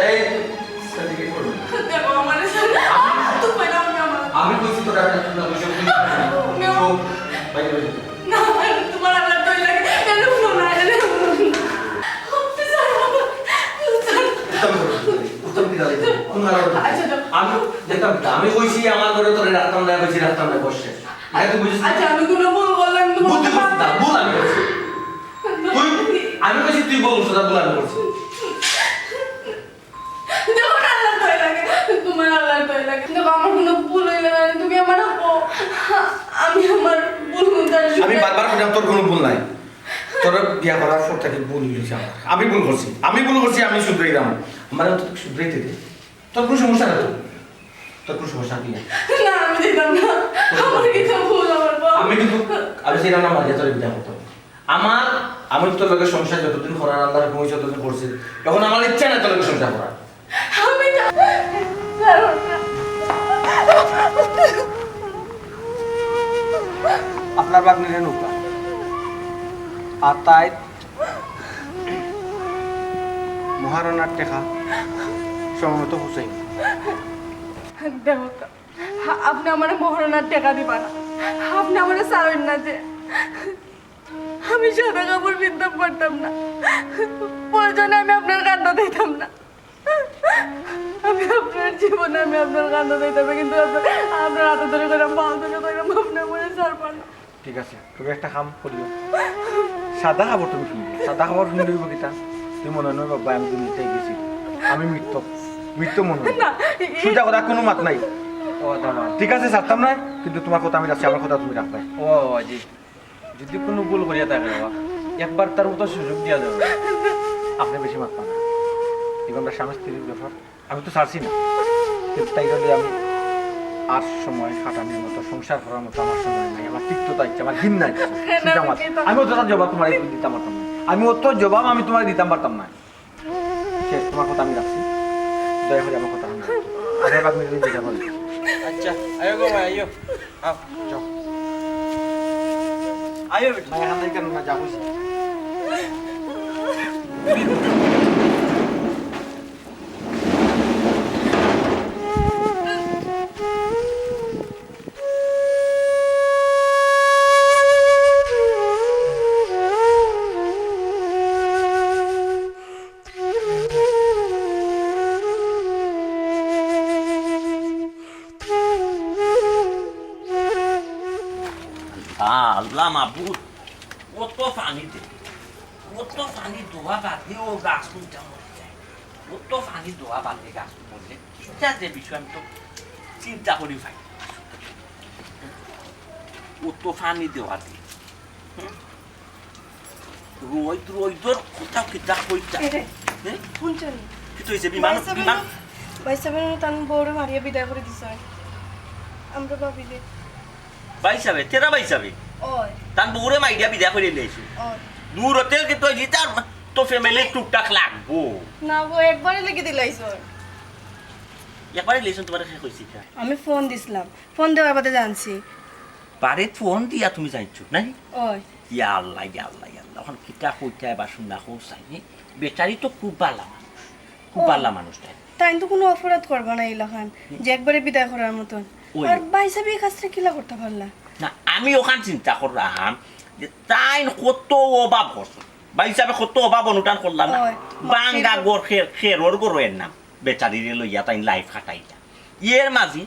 এই সার্টিফিকেট করব দেখো আমার তো পাইলাম না আমি কইছি তোরা না বসে বসে তো বাইরে বাইরে না তোমার আল্লাহ তো লাগে কেন শোনা এলে উত্তম কি দাঁড়িয়ে আমি দেখতাম আমি কইছি আমার ঘরে তোরে রাখতাম না কইছি রাখতাম না বসে তুই বুঝিস আচ্ছা আমি কোনো ভুল করলাম বুদ্ধি করছিস না ভুল আমি করছি তুই আমি কইছি তুই বলছিস না ভুল আমি করছি দেখো না আল্লাহ তো লাগে তোমার আল্লাহ তো লাগে দেখো আমার কোনো ভুল হইলো না তুমি আমার আমি আমার ভুল কোনটা আমি বারবার কইলাম তোর কোনো ভুল নাই তোর বিয়া করার পর থেকে ভুল হইছে আমার আমি ভুল করছি আমি শুধরাই দাম আমার তো শুধরাইতে দে তোর কোনো সমস্যা না তোর কোনো সমস্যা কি না আমি দিতাম না আমার কিছু ভুল আমার বাবা আমি কিন্তু আমি সেই রান্না মারিয়া তোর বিয়া করতাম আমি তোর লগে সংসার যতদিন করার আল্লাহর কই যতদিন করছি এখন আমার ইচ্ছা না তোর লগে সংসার করার আমি না আপনার বাগনিরে নৌকা আর তাই মহারণার টেকা সমমত হুসাইন দেখো আপনি আমার মহারণার টাকা দিবা না আপনি আমার সারেন না যে আমি সাদা কাপড় কিনতে পারতাম না প্রয়োজনে আমি আপনার কান্না দিতাম না আমি আপনার জীবনে আমি আপনার কান্না দিতাম না, কিন্তু আপনার হাতে ধরে করে মাল ধরে করে আপনি আমার সারবা না। ঠিক আছে তুমি একটা কাম করিও সাদা খাবার তুমি কিনবে সাদা খাবার কিনে দিব কিতা তুই মনে নয় বাবা আমি দুনিয়াতে গেছি আমি মৃত্যু মনে হয় না সুজা কথা কোনো মাত নাই ও দাদা ঠিক আছে ছাড়তাম না কিন্তু তোমার কথা আমি রাখছি আমার কথা তুমি রাখবে ও জি যদি কোনো ভুল করিয়া থাকে বাবা একবার তার মতো সুযোগ দিয়া যাবে আপনি বেশি মাত পান না এবার স্বামী স্ত্রীর ব্যাপার আমি তো ছাড়ছি না কিন্তু তাই বলে আমি আর সময় কাটানোর মতো সংসার করার মতো আমার সময় নাই আমার তিক্ততা ইচ্ছে আমার ঘৃণা ইচ্ছে সুজা মাত আমি অত জবাব তোমার দিতাম পারতাম না আমি অত জবাব আমি তোমার দিতাম পারতাম না শেষ তোমার কথা আমি রাখছি দয়া করে আমার কথা আমি আগে আপনি যদি যেটা বলি আচ্ছা আয়ো গো ভাই আয়ো আও যাও আয়ো ভাই এখান থেকে কেন না যাবো আল্লাহ মাবুদ কত পানিতে কত পানি ধোয়া বাদে ও গাছ কোনটা মরে যায় কত পানি ধোয়া বাদে গাছ মরলে সেটা যে বিষয় আমি তো চিন্তা করি ভাই কত পানি দেওয়া দিয়ে রোদর কোথাও কিতা কইতা শুনছেন কিন্তু হয়েছে বিমান বিমান ভাই সাহেবের তান বউরে মারিয়া বিদায় করে দিছে আমরা ভাবিলে বাইসাবে তেরা বাইসাবে ওই তান বউরে মাইডিয়া বিদা করে লেছি ওই দূর হোটেল কিন্তু জিতার তো ফ্যামিলি টুকটাক লাগবো না গো একবারে লেগে দিলাইছো একবারে লেছেন তোমার শেষ হয়েছে আমি ফোন দিছিলাম ফোন দেওয়ার বাদে জানছি বারে ফোন দিয়া তুমি জানছো নাই ওই ইয়া আল্লাহ এখন কিতা কইতে বা শুনা হোসাই বেচারি তো খুব ভালো মানুষ খুব ভালো মানুষটা তাই তো কোনো অপরাধ করবা না ইলাখান যে একবারে বিদায় করার মতন ওই। আর ভাই সাহেব এই কাজটা কিলা করতে পারলা না আমি ওখান চিন্তা করলাম যে তাই কত অভাব করছো বা হিসাবে কত অভাব অনুটান করলাম না ওই। বাঙ্গা গড় খেরোর গড়ের নাম বেচারিরে লইয়া তাই লাইফ কাটাইলা ইয়ের মাঝি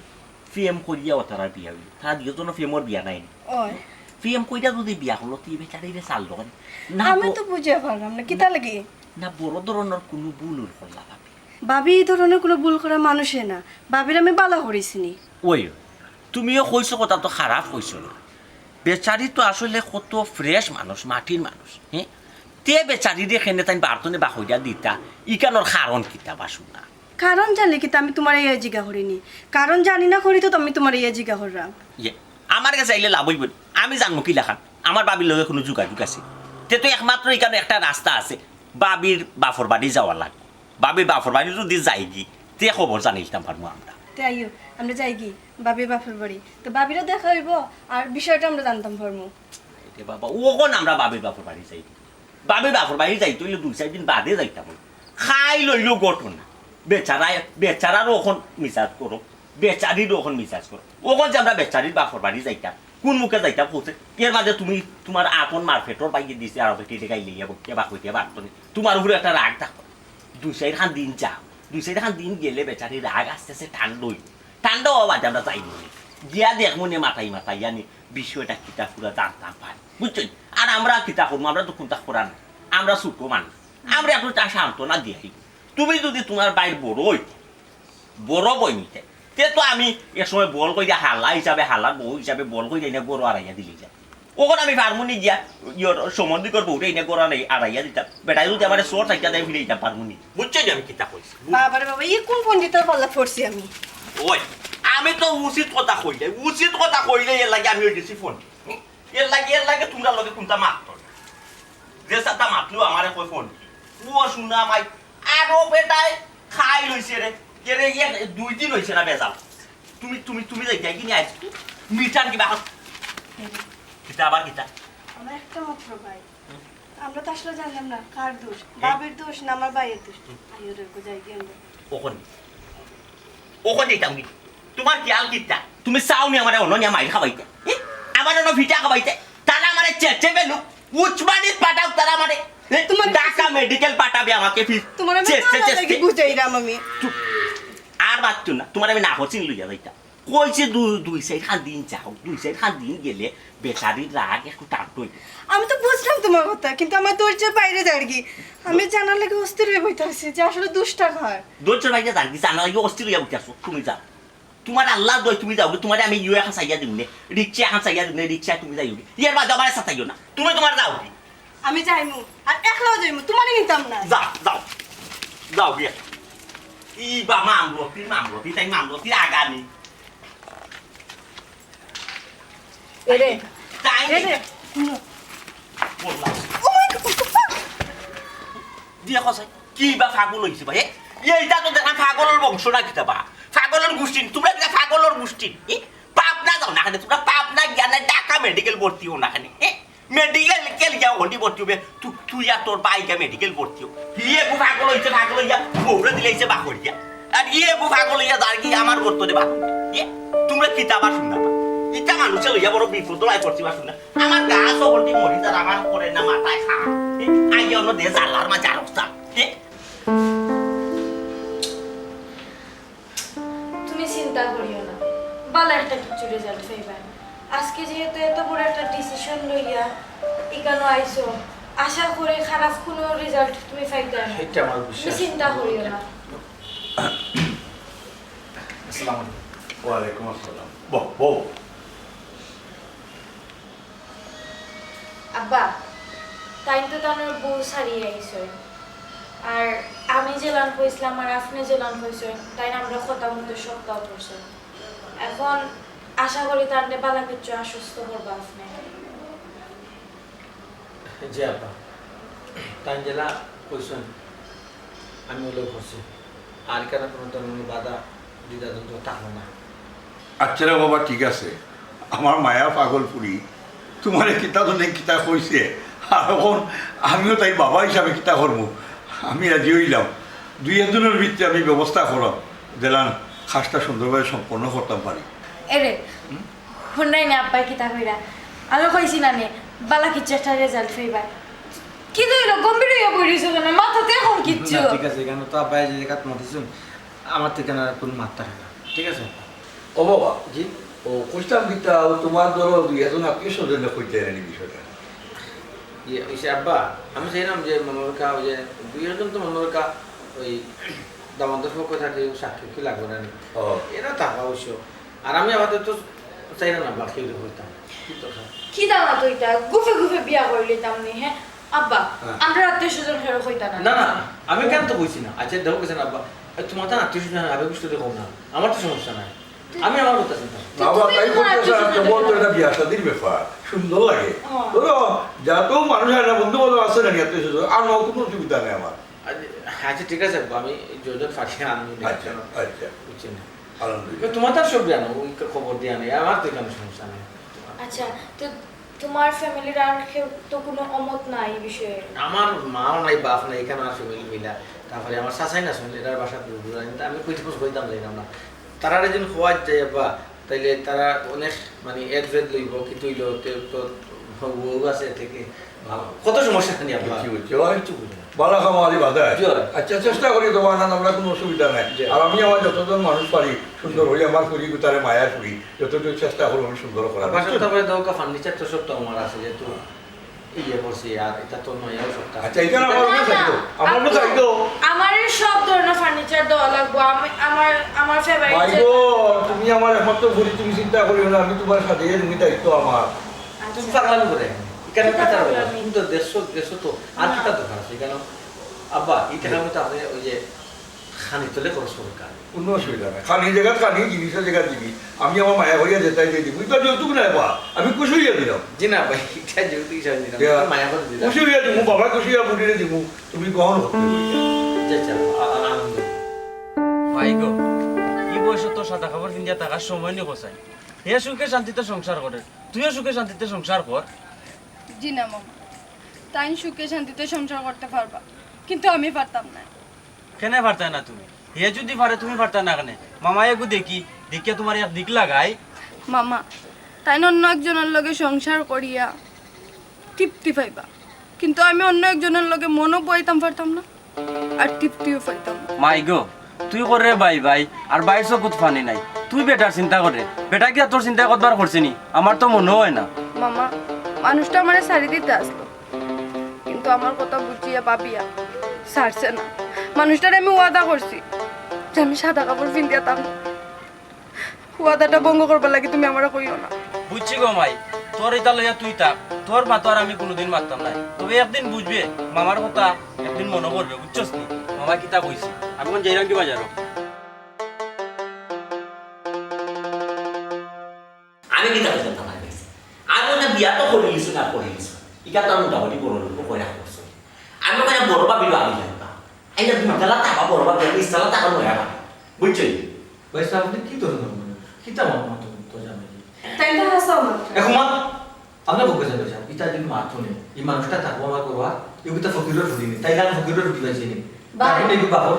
ফিএম করিয়া তারা বিয়া হইল তারা দুজনের ফিএমর বিয়া নাই ওই ফিএম কইরা যদি বিয়া হলো তুই বেচারিরে চাল দোকান না আমি তো বুঝে পারলাম না কিতা লাগি না বড় ধরনের কোনো ভুল করলা ভাবি ভাবি এই ধরনের কোনো ভুল করা মানুষে না ভাবির আমি বালা করিসিনি ওই তুমিও কইছো কথা তো খারাপ কইছো না বেচারি তো আসলে কত ফ্রেশ মানুষ মাটির মানুষ হ্যাঁ তে বেচারি দেখেনে তাই বার্তনে বা হইয়া দিতা ইকানোর কারণ কিতা বা শুনা কারণ জানলে কি আমি তোমার ইয়ে জিজ্ঞা করিনি কারণ জানি না করি তো আমি তোমার ইয়ে জিজ্ঞা করলাম ইয়ে আমার কাছে আইলে লাভ হইব আমি জানবো কি লেখা আমার বাবির লগে কোনো যোগাযোগ আছে তে তো একমাত্র এখানে একটা রাস্তা আছে বাবির বাফর বাড়ি যাওয়া লাগবে বাবির বাফর বাড়ি যদি যাইগি তে খবর জানিলাম পারবো আমরা তাইও আমরা যাই কি বাবির বাপের বাড়ি তো বাবিরও দেখা হইব আর বিষয়টা আমরা জানতাম পারবো এ বাবা ওখন আমরা বাবির বাপর বাড়ি যাই বাবির বাপর বাড়ি যাই তুইলে 2-4 দিন বাদে যাইতাম খাই লইলো ঘটনা বেচারারও ওখন মিসাজ করো, বেচারিরও ওখন মিসাজ করো। ওখন যে আমরা বেচারির বাপর বাড়ি যাইতাম, কোন মুখে যাইতাম পৌঁছে, এর মাঝে তুমি তোমার আপন মার্কেটর বাইকে দিছে আর বেটি গাইলে বইতে বা কইতে পারতো না। তোমার উপরে একটা রাগ থাকো, 2-4 দিন যাও, 2-4 দিন গেলে বেচারির রাগ আস্তে আস্তে ঠান্ডা হওয়া বাদে আমরা যাইব গিয়া দেখবো নে মাথায় জানি বিষয়টা কিতা পুরা জানতাম পাই, বুঝছেন? আর আমরা কিতা করবো, আমরা তো কোনটা করা না, আমরা ছোট মানুষ, আমরা একটু তা সান্ত্বনা দিয়ে। তুমি যদি তোমার বাইর বড় বই নিতে, তে তো আমি এক সময় বল কই দিয়া হাল্লা হিসাবে, হাল্লার বউ হিসাবে বল কই যাই না গরু আড়াইয়া দিলি যা, ওখানে আমি ফার্মুনি গিয়া ইয়র সম্বন্ধিকর বউটা এনে গরু আড়াইয়া দিতাম, বেটা যদি আমার সোর থাকিয়া দেয় ফিরে দিতাম পারমুনি, বুঝছো আমি কিতা কইছি? বাবারে বাবা, এই কোন পণ্ডিতের পাল্লা পড়ছি আমি? ওই আমি তো উচিত কথা কইলে এর লাগে আমি গেছি ফোন, এর লাগে তোমরা লগে কোনটা মাত্র যে সাথে মাতলো আমারে কই ফোন ও শুনা মাই আরো বেটায় খাই লইছে রে, কে রে 2 দিন হইছে না বেজাল। তুমি যাইতা কি নিয়ে আইছো মিটার কিবা কিতা আবার কিতা? আমার একটা মাত্র ভাই, আমরা তো আসলে জানলাম না কার দোষ, বাবার দোষ না আমার ভাইয়ের দোষ। আইও রে কো যাই কি আমরা ওখন দিতাম কি তোমার খেয়াল কিতা? তুমি চাওনি আমার অননিয়া মাইর খাবাইতে, আমার অন্য ভিটা খাবাইতে, তারা আমার চেচে বেলু উচ্চমানিত পাঠাও, তারা আমার তোমার ঢাকা মেডিকেল পাঠাবে আমাকে ফির তোমার আমি কি বুঝাইরাম আমি? আর বাচ্চু না, তোমার আমি না হচ্ছি লইয়া যাইতা কইছে 2-4 দিন যাও, 2-4 দিন গেলে বেচারির রাগ একটু টানটো হইবে। আমি তো বুঝলাম তোমার কথা, কিন্তু আমার ধৈর্যের বাইরে যাই কি, আমি জানার লাগে অস্থির হয়ে বইতাছি যে আসলে দুষ্টা হয়। দোচর ভাইয়া জানকি জানা লাগে অস্থির হইয়া বইতাছো, তুমি যাও, তোমার আল্লাহ দই তুমি যাও, তোমার আমি ইউ এখন চাইয়া দিমনে, রিক্সা এখন চাইয়া দিমনে, রিক্সা তুমি যাইও, ইয়ার বাদ আমার সাথে না, তুমি তোমার যাও কি আমি যাইমু আর একলাও যাইমু, তোমারই নিতাম না। যাও গিয়া ইবা মামলতি তাই মামলতি আগানি এরে তাই এরে বললাম ও মাই গড, দিয়া কসাই কি বা ফাগল হইছে ভাই, এইটা তো দেখা ফাগলের বংশ না কিতা বা ফাগলের গোষ্ঠী, তোমরা কিতা ফাগলের গোষ্ঠী পাপ না যাও না খানে, তোমরা পাপ না গিয়া না ঢাকা মেডিকেল ভর্তি হো না খানে, মেডিকেল কেল যাও হন্ডি ভর্তি হবে, তুই আর তোর বাইকা মেডিকেল ভর্তি হো, ইয়ে গু ফাগল হইয়া বউরে দিলেছে বাকর দিয়া, আর ইয়ে গু ফাগল হইয়া যার কি আমার করতে দে বাকর, তোমরা কিতা বা শুননা বা ইটা মানুষে লইয়া বড় বিপদ লাই করছি বা শুননা, আমার গা সবলটি মরি তার আমার করে না মাথায় খা আইয়া অন্য দেশ আল্লাহর মা যার অবস্থা। তুমি চিন্তা করিও না, ভালো একটা কিছু রেজাল্ট পাইবা। আজকে যেহেতু এত বড় একটা ডিসিশন লইয়া এখানে আইছো, আশা করে খারাপ কোনো রেজাল্ট তুমি পাইতে না, এটা আমার তুমি বিশ্বাস। চিন্তা করিও না। আসসালামু আলাইকুম। ওয়ালাইকুম আসসালাম। বউ আব্বা, তাই তো তোমার বউ সারিয়ে আইছো, আর আমি যে লান হয়েছিলাম আর আপনি যে লান হয়েছে, তাই না আমরা কথা মতো সপ্তাহ করছে। এখন আশা করি তার বালা কিছু আশ্বস্ত করবো আপনি। জি আপা, তাই জেলা কইছেন আমি হলেও করছি, আর কেন কোনো ধরনের বাধা দ্বিধাদ্বন্দ্ব থাকবো না। আচ্ছা রে বাবা, ঠিক আছে, আমার মায়া পাগলপুরি তোমার কিতা তো নেই কিতা কইছে, আর এখন আমিও তাই বাবা হিসাবে কিতা করবো, আমি রাজি হইলাম, 2 দিনের ভিত্তি আমি ব্যবস্থা করলাম দিলাম খাসটা সুন্দরভাবে সম্পন্ন করতাম পারি। এরে শুনাই না আব্বাই কিতা কইরা, আমি কইছি না নে বালা কিছু একটা রেজাল্ট পাইবা। কি কইলো গম্ভীর হইয়া পড়িছো কেন, মাথাতে এখন কিচ্ছু। না, ঠিক আছে, কেন তো আব্বাই যে কাত মাতিছেন আমার থেকে না কোনো মাত্রা থাকে না, ঠিক আছে? ও বাবা, জি ও কইতাম কিতা তোমার ধরো 2 আত্মীয় স্বজন কইতে জানি বিষয়টা। ইয়ে ওইসে আব্বা, আমি চাইলাম যে মনোরকা ওই যে 2 তো মনোরকা ওই দামোদর পক্ষ থাকে সাক্ষী কি লাগবে না, ও এরা থাকা অবশ্য, আর আমি আপাতত চাইলাম না বাকি হইতাম কি দাও তো এটা গুফে গুফে বিয়া করলি তামনি। হ্যাঁ আব্বা, হ্যাঁ। আমরা আত্মীয় স্বজন ফেরত হইতা না। না না, আমি কেন তো কইছি না। আচ্ছা দেখো কেছেন আব্বা, তোমার তো আত্মীয় স্বজন আবেগ বুঝতে দেখো না, আমার তো সমস্যা নাই, আমি আমার কথা চিন্তা। বাবা তাই করতেছে, তোমার তো এটা বিয়া শাদির ব্যাপার, সুন্দর লাগে ধরো যাতো মানুষ আর বন্ধু বান্ধব আছে না আত্মীয় স্বজন, আর কোনো অসুবিধা নেই আমার। আচ্ছা ঠিক আছে আব্বা, আমি যোজন ফাঁসিয়ে আনবো, আচ্ছা আচ্ছা, বুঝছি না। আলহামদুলিল্লাহ। তোমার তার সব জানো, ওই খবর দিয়ে আনে, আমার তো এখানে সমস্যা নেই। আচ্ছা তো তোমার ফ্যামিলির আর কেউ তো কোনো অমত নাই এই বিষয়ে? আমার মাও নাই বাপ নাই এখানে আর ফ্যামিলি মিলা, তারপরে আমার চাচাই না শুনলে এটার বাসা দূর আমি কইতে কইতাম যাইতাম না। তারা যেন খোয়াই যায় বা তাইলে তারা অনেক মানে এডভেট লইব কি তুইল তো বউ আছে থেকে কত সমস্যা খানি আপনার কি হচ্ছে বালা খামারি বাধা আচ্ছা চেষ্টা করি তোমার না আমরা কোনো অসুবিধা নাই আর আমি আমার যতজন মানুষ পারি সুন্দর হই আমার করি তারে মায়ার করি যতটুকু চেষ্টা করবো আমি সুন্দর করার বাসা তারপরে দৌকা ফার্নিচার তো সব তো আমার আছে যেহেতু ইয়ে করছি আর এটা তো নয়াও সবটা আচ্ছা এটা আমার না, চাইতো না, আমার আপু, চাইতো আমার সব ধরনের ফার্নিচার দেওয়া লাগবো। আমি আমার ফেভারিট ভাইগো তুমি আমার একমাত্র বলি তুমি চিন্তা করিও না আমি তোমার সাথে তুমি দায়িত্ব আমার তুমি পাগলামি করে এখানে এটা কথা পাগলামি। তুমি তো দেড়শো তো আর কিটা দরকার আছে কেন আব্বা এই টাকার মতো আপনি ওই যে খানি তোলে খরচ দরকার কোনো অসুবিধা নাই খানি জায়গা খানি জিনিসের জায়গা দিবি আমি আমার মায়া হইয়া যেতাই দিয়ে দিব এটা যৌতুক নাই পা আমি খুশি হইয়া দিলাম জি না ভাই এটা যেহেতু হিসাবে দিলাম দেয়া। মায়া করে দিলাম খুশি হইয়া দিব বাবা খুশি হইয়া বুড়িরে দিব তুমি কখন হতে আচ্ছা আনন্দ ভাই গো এই বয়সে তো সাদা খাবার কিনিয়া থাকার সময় নিয়ে বসাই হে সুখে শান্তিতে সংসার করে তুইও সুখে শান্তিতে সংসার কর। জি না মামা, তাই সুখে শান্তিতে সংসার করতে পারবা, কিন্তু আমি পারতাম না। কেন পারতা না তুমি? হে যদি পারে তুমি পারতা না কেন? মামা এগু দেখিয়া তোমার এক দিক লাগাই। মামা, তাই অন্য একজনের লগে সংসার করিয়া তৃপ্তি পাইবা, কিন্তু আমি অন্য একজনের লগে মনও পাইতাম পারতাম না আর তৃপ্তিও পাইতাম না। মাই গো তুই করে ভাই আর বাইর চকুত ফানি নাই, তুই বেটার চিন্তা করে বেটা কি আর তোর চিন্তা করবার করছে নি? আমার তো মনে হয় না। মামা, মানুষটা আমার শাড়ি দিতে আসলো, কিন্তু আমার কথা বুঝিয়া ভাবিয়া ছাড়ছে না। মানুষটার আমি ওয়াদা করছি যে আমি সাদা কাপড় পিন্দিয়া তাম, ওয়াদাটা ভঙ্গ করবার লাগে তুমি আমার কইও না। বুঝছি গো মাই, তোর এটা লইয়া তুই থাক, তোর মা তো আর আমি কোনোদিন মারতাম নাই। তবে একদিন বুঝবে মামার কথা, একদিন মনে করবে, বুঝছস নি? মামা কিতা কইছি আমি কোন যাইরাম কি বাজারো। আমি কিতা কইতাম তোমার কাছে আমি না বিয়া তো করে লিছু না করে লিছু ইকা তো মোটামুটি বড় লোক কইরা করছো আমি কইরা বড় বাবি বাবি লাগবা আইনা দুইতলা টাকা বড় বাবি নিচতলা টাকা নয়া বুঝছই ভাই সাহেব আপনি কি ধরনের কিতা মামা তো জানেন তাই তো হাসাও না। এখন মা আমরা বকে যাবে সাহেব এটা যদি মাত্র নেই এই মানুষটা থাকবো আমার করবা এগুলো তো ফকিরের ঢুকি নেই তাই না ফকিরের ঢুকি পাইছি নি তারপরে এগুলো বাবর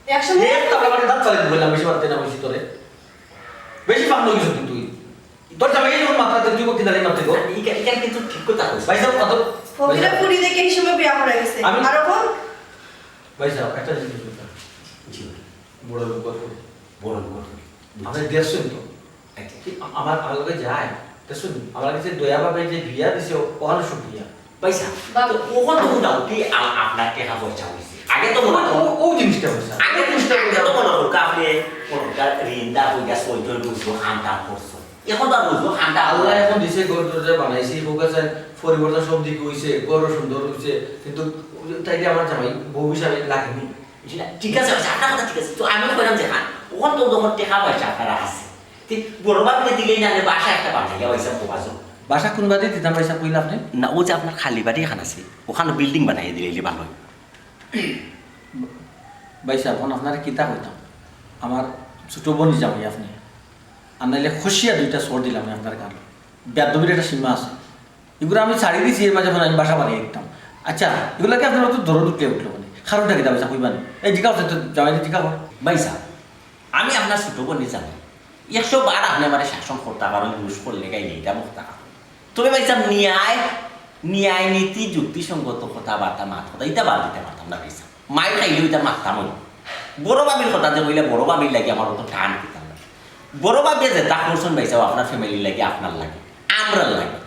একসময় এক টাকা মানে দাঁত চালাই বললাম বেশি মারতে না বেশি তোরে বেশি পাম লোক কিন্তু তুই তোর জামাই যখন মাত্রাতে তুই বকি দাঁড়িয়ে মারতে গো ইকা ইকা কিন্তু ঠিক কথা কইছ ভাই সাহেব কত ফকিরা পুরি দেখে এই সময় বিয়া করা গেছে আমি- আর এখন ভাই সাহেব একটা জিনিস বলতাম জি বড় লোক কত বড় লোক আমরা দেখছেন তো কি আমার আলোকে যায় দেখছেন আমার কাছে দয়া ভাবে যে বিয়া দিছে ওখানে সব বিয়া পয়সা তো ওখান তো মোটামুটি আপনার টাকা পয়সা হয়েছে আগে তো মনে ও জিনিসটা হয়েছে আগে তো মনে করুক আপনি ঋণটা হইয়া সৈত বুঝবো হানটা করছো এখন তো আর বুঝবো হানটা আল্লাহ এখন দিছে ঘর দরজা বানাইছে ফোকাসের পরিবর্তন সব দিকে হইছে ঘরও সুন্দর হইছে কিন্তু তাই আমার জামাই বউ হিসাবে লাগেনি ঠিক আছে আপনার কথা ঠিক আছে তো আমি কইলাম যে হ্যাঁ ওখান তো যখন টাকা পয়সা আপনারা আছে বড় বাবুকে দিলেই না বাসা একটা বানাইয়া হয়েছে প্রবাসন বাসা কোনবা দিয়ে দিতাম পয়সা কইলা আপনি না ও যে আপনার খালি বাড়ি এখান আছে ওখানে বিল্ডিং বানাইয়া দিলে ভালো হয় ভাই সাহেব এখন আপনারা কিতা কইতাম আমার ছোট বোন জামাই আপনি আর নাইলে খুশিয়া দুইটা সর দিলাম আমি আপনার গান বেদবির একটা সীমা আছে এগুলো আমি ছাড়ি দিয়েছি এর মাঝে আমি বাসা বানিয়ে দিতাম আচ্ছা এগুলোকে আপনার তো ধরো ঢুকলে উঠলো মানে কারণটা কিতা পয়সা কইবানি এই জিজ্ঞাসা হচ্ছে তো জামাই জিজ্ঞাসা ভাইসা আমি আপনার ছোট বোনই জানি 100 বার আপনি আমার শাসন করতে পারেন ঘুষ করলে গাইলে এটা মুক্তা তবে ভাইসা ন্যায় নীতি যুক্তিসঙ্গত কথাবার্তা মাত কথা এটা বাদ দিতে পারতাম না ভাইসা মায়ের খাইলেও এটা মারতাম বড় বাবির কথা যে কইলে বড় বাবির লাগে আমার অত টান দিতাম না বড় বাবি যে তা করছেন ভাইসাও আপনার ফ্যামিলির লাগে আপনার লাগে আমরার লাগে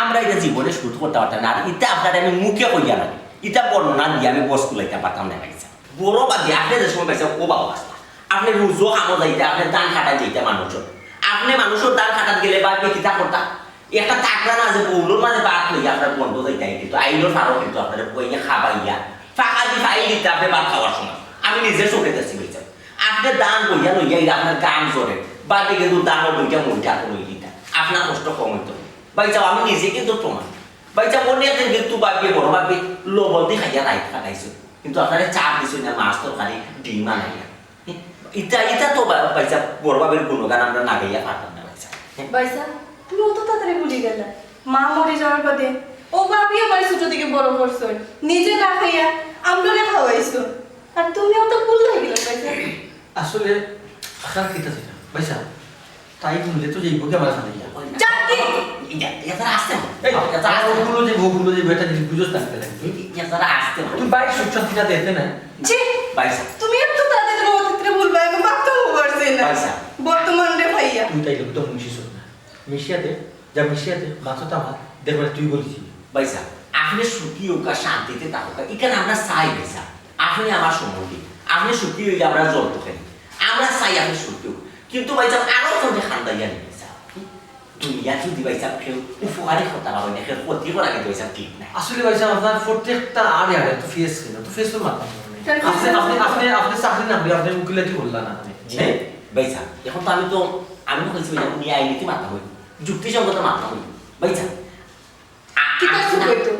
আমরা এটা জীবনে শুরু করতে পারতাম না আর এটা আপনার আমি মুখে কইয়া লাগে এটা বর্ণনা দিয়ে আমি বস কুলাইতে পারতাম না ভাইসা বড় বাবি আপনি যে সময় ভাইসা ও বাবা আসলা আপনি রুজো কামো যাইতে আপনি দান খাটা যাইতে মানুষের আপনি মানুষের দান খাটাত গেলে বা আপনি কিতা করতা একটা টাকরা না যে বউলোর মাঝে বাদ লইয়া আপনার বন্ধ যাইতে কিন্তু আইলোর ফারও কিন্তু আপনার বইয়া খাবাইয়া ফাঁকা দিয়ে ফাইল দিতে আপনি ভাত খাওয়ার সময় আমি নিজের চোখে দেখছি বলছেন আপনি দান বইয়া লইয়া এটা আপনার গান জোরে বাদে কিন্তু দানও বইটা মনটা লই দিতা আপনার কষ্ট কম হইতো বাইচাও আমি নিজে কিন্তু প্রমাণ বাইচা মনে আছে কিন্তু বাপি বড় বাপি লবণ দিয়ে খাইয়া রাইত খাটাইছো কিন্তু আপনার চাপ দিছো না মাছ তরকারি ডিম আনাইয়া ইটা তো বাইচা বড় বাপের গুণগান আমরা না গাইয়া পারতাম না বাইচা বাইসা তুমি অত তাড়াতাড়ি ভুলে গেলে মা মরে যাওয়ার বাদে ও বাপি আমার ছোট থেকে বড় করছো, নিজে না খাইয়া আমরারে খাওয়াইছো, আর তুমিও তো ভুল হয়ে গেলে পয়সা। আসলে আপনার কিতা ছিল পয়সা তাই বললে তো যাইব কি আমার সাথে চাকরি বউগুলো যে বেটা জিনিস বুঝোস না তুই বাইক সুচ্ছা দিটা দেখতে না জি তুমি একটু তাদের অতীতে বলবা, আমি বাচ্চা হবো পারছি না বর্তমান রে ভাইয়া। তুই তাই তো মিশিস না মিশিয়াতে যা মিশিয়াতে মাথাটা আমার দেখবে তুই বলেছিস বাইসা আপনি সুখী হোক আর শান্তিতে থাকুক এখানে আমরা চাই বাইসা আপনি আমার সম্বন্ধী আপনি সুখী হইলে আমরা জল খেলি আমরা চাই আপনি সুখী হোক কিন্তু বাইসা আরো তোকে খান্দাইয়া নিয়ে বাইসা দুনিয়া যদি বাইসা কেউ উপকারী হতে পারবে না কেউ ক্ষতি করা কিন্তু বাইসা ঠিক না আসলে ভাই সাহেব আপনার প্রত্যেকটা আড়ে আড়ে তো ফেস কিনা তো ফেস তো মাথা আপনি চাকরি না আপনি উকিলাতি করলেন না বাইসা এখন তো আমি বলছি বাইসা উনি আইনিতে মাথা হই যুক্তিসঙ্গত মাথা হই বাইসা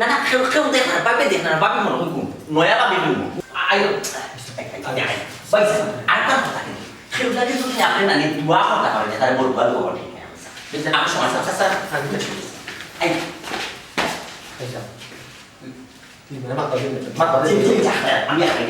না না কেউ দেখ না বাপে দেখ না বাপে মনে হয় নয়া বাপে ঘুম বাইসা আর কার কথা নেই কেউ লাগে তো আপনি না দুয়া কথা পারেন তার বড় ভালো হবে আমি সময় স্যার আমি এই পয়সা তুই মানে মাথা দিন আমি আপনি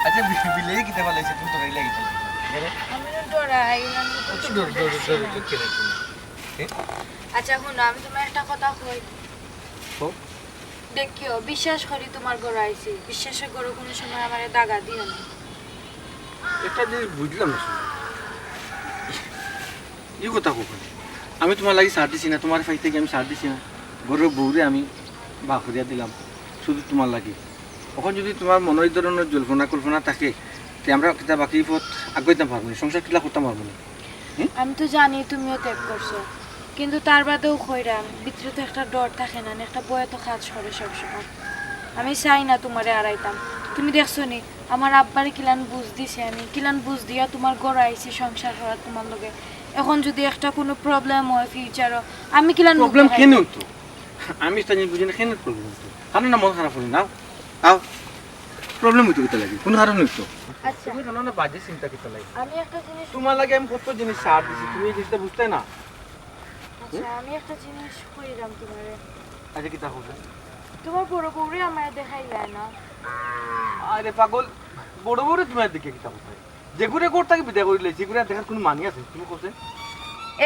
আচ্ছা বিলেই কিতা পালাইছে তুমি তো রেলে গেছিস আমি ডরাই তো ডর ডর ডর কেন আচ্ছা শুনো আমি তোমার একটা কথা কই দেখিও বিশ্বাস করি তোমার ঘর আইছি বিশ্বাসের ঘরে কোনো সময় আমার দাগা দিও না একটা জিনিস বুঝলাম না এই কথা কখন আমি তোমার লাগি সার দিছি না তোমার ফাই থেকে আমি সার দিছি না গরুর বউরে আমি বাকুরিয়া দিলাম শুধু তোমার লাগি তখন যদি তোমার মনের ধরনের জল্পনা কল্পনা থাকে তে আমরা কিতা বাকি পথ আগাইতাম পারবো না সংসার কিলা করতাম পারবো না আমি তো জানি তুমিও ত্যাগ করছো কিন্তু তার বাদেও কইরাম ভিতরে তো একটা ডর থাকে না একটা বয়ে তো কাজ করে সবসময় আমি চাই না তোমারে আড়াইতাম তুমি দেখছো নি আমার আব্বারে কিলান বুঝ দিছে আমি কিলান বুঝ দিয়া তোমার ঘর আইছি সংসার করার তোমার লগে এখন যদি একটা কোনো প্রবলেম হয় ফিউচারও আমি কিলান প্রবলেম কেন হতো আমি তা জিনিস বুঝি না কেন প্রবলেম হতো কারণ না মন খারাপ হলো নাও আও প্রবলেম হইতো কিতা লাগে কোনো কারণ হইতো আচ্ছা তুমি জানো না বাজে চিন্তা কিতা লাগে আমি একটা জিনিস তোমার লাগে আমি কত জিনিস সার দিছি তুমি এই জিনিসটা বুঝতে না আচ্ছা আমি একটা জিনিস কইরাম তোমারে আচ্ছা কিতা হবে তোমার বড় বউরে আমার দেখাই যায় না আরে পাগল বড় বড় তোমার দিকে কিতা কোথায় যেগুলো কোর্টটাকে বিদায় করিলে যেগুলো দেখার কোনো মানি আছে তুমি কোথায়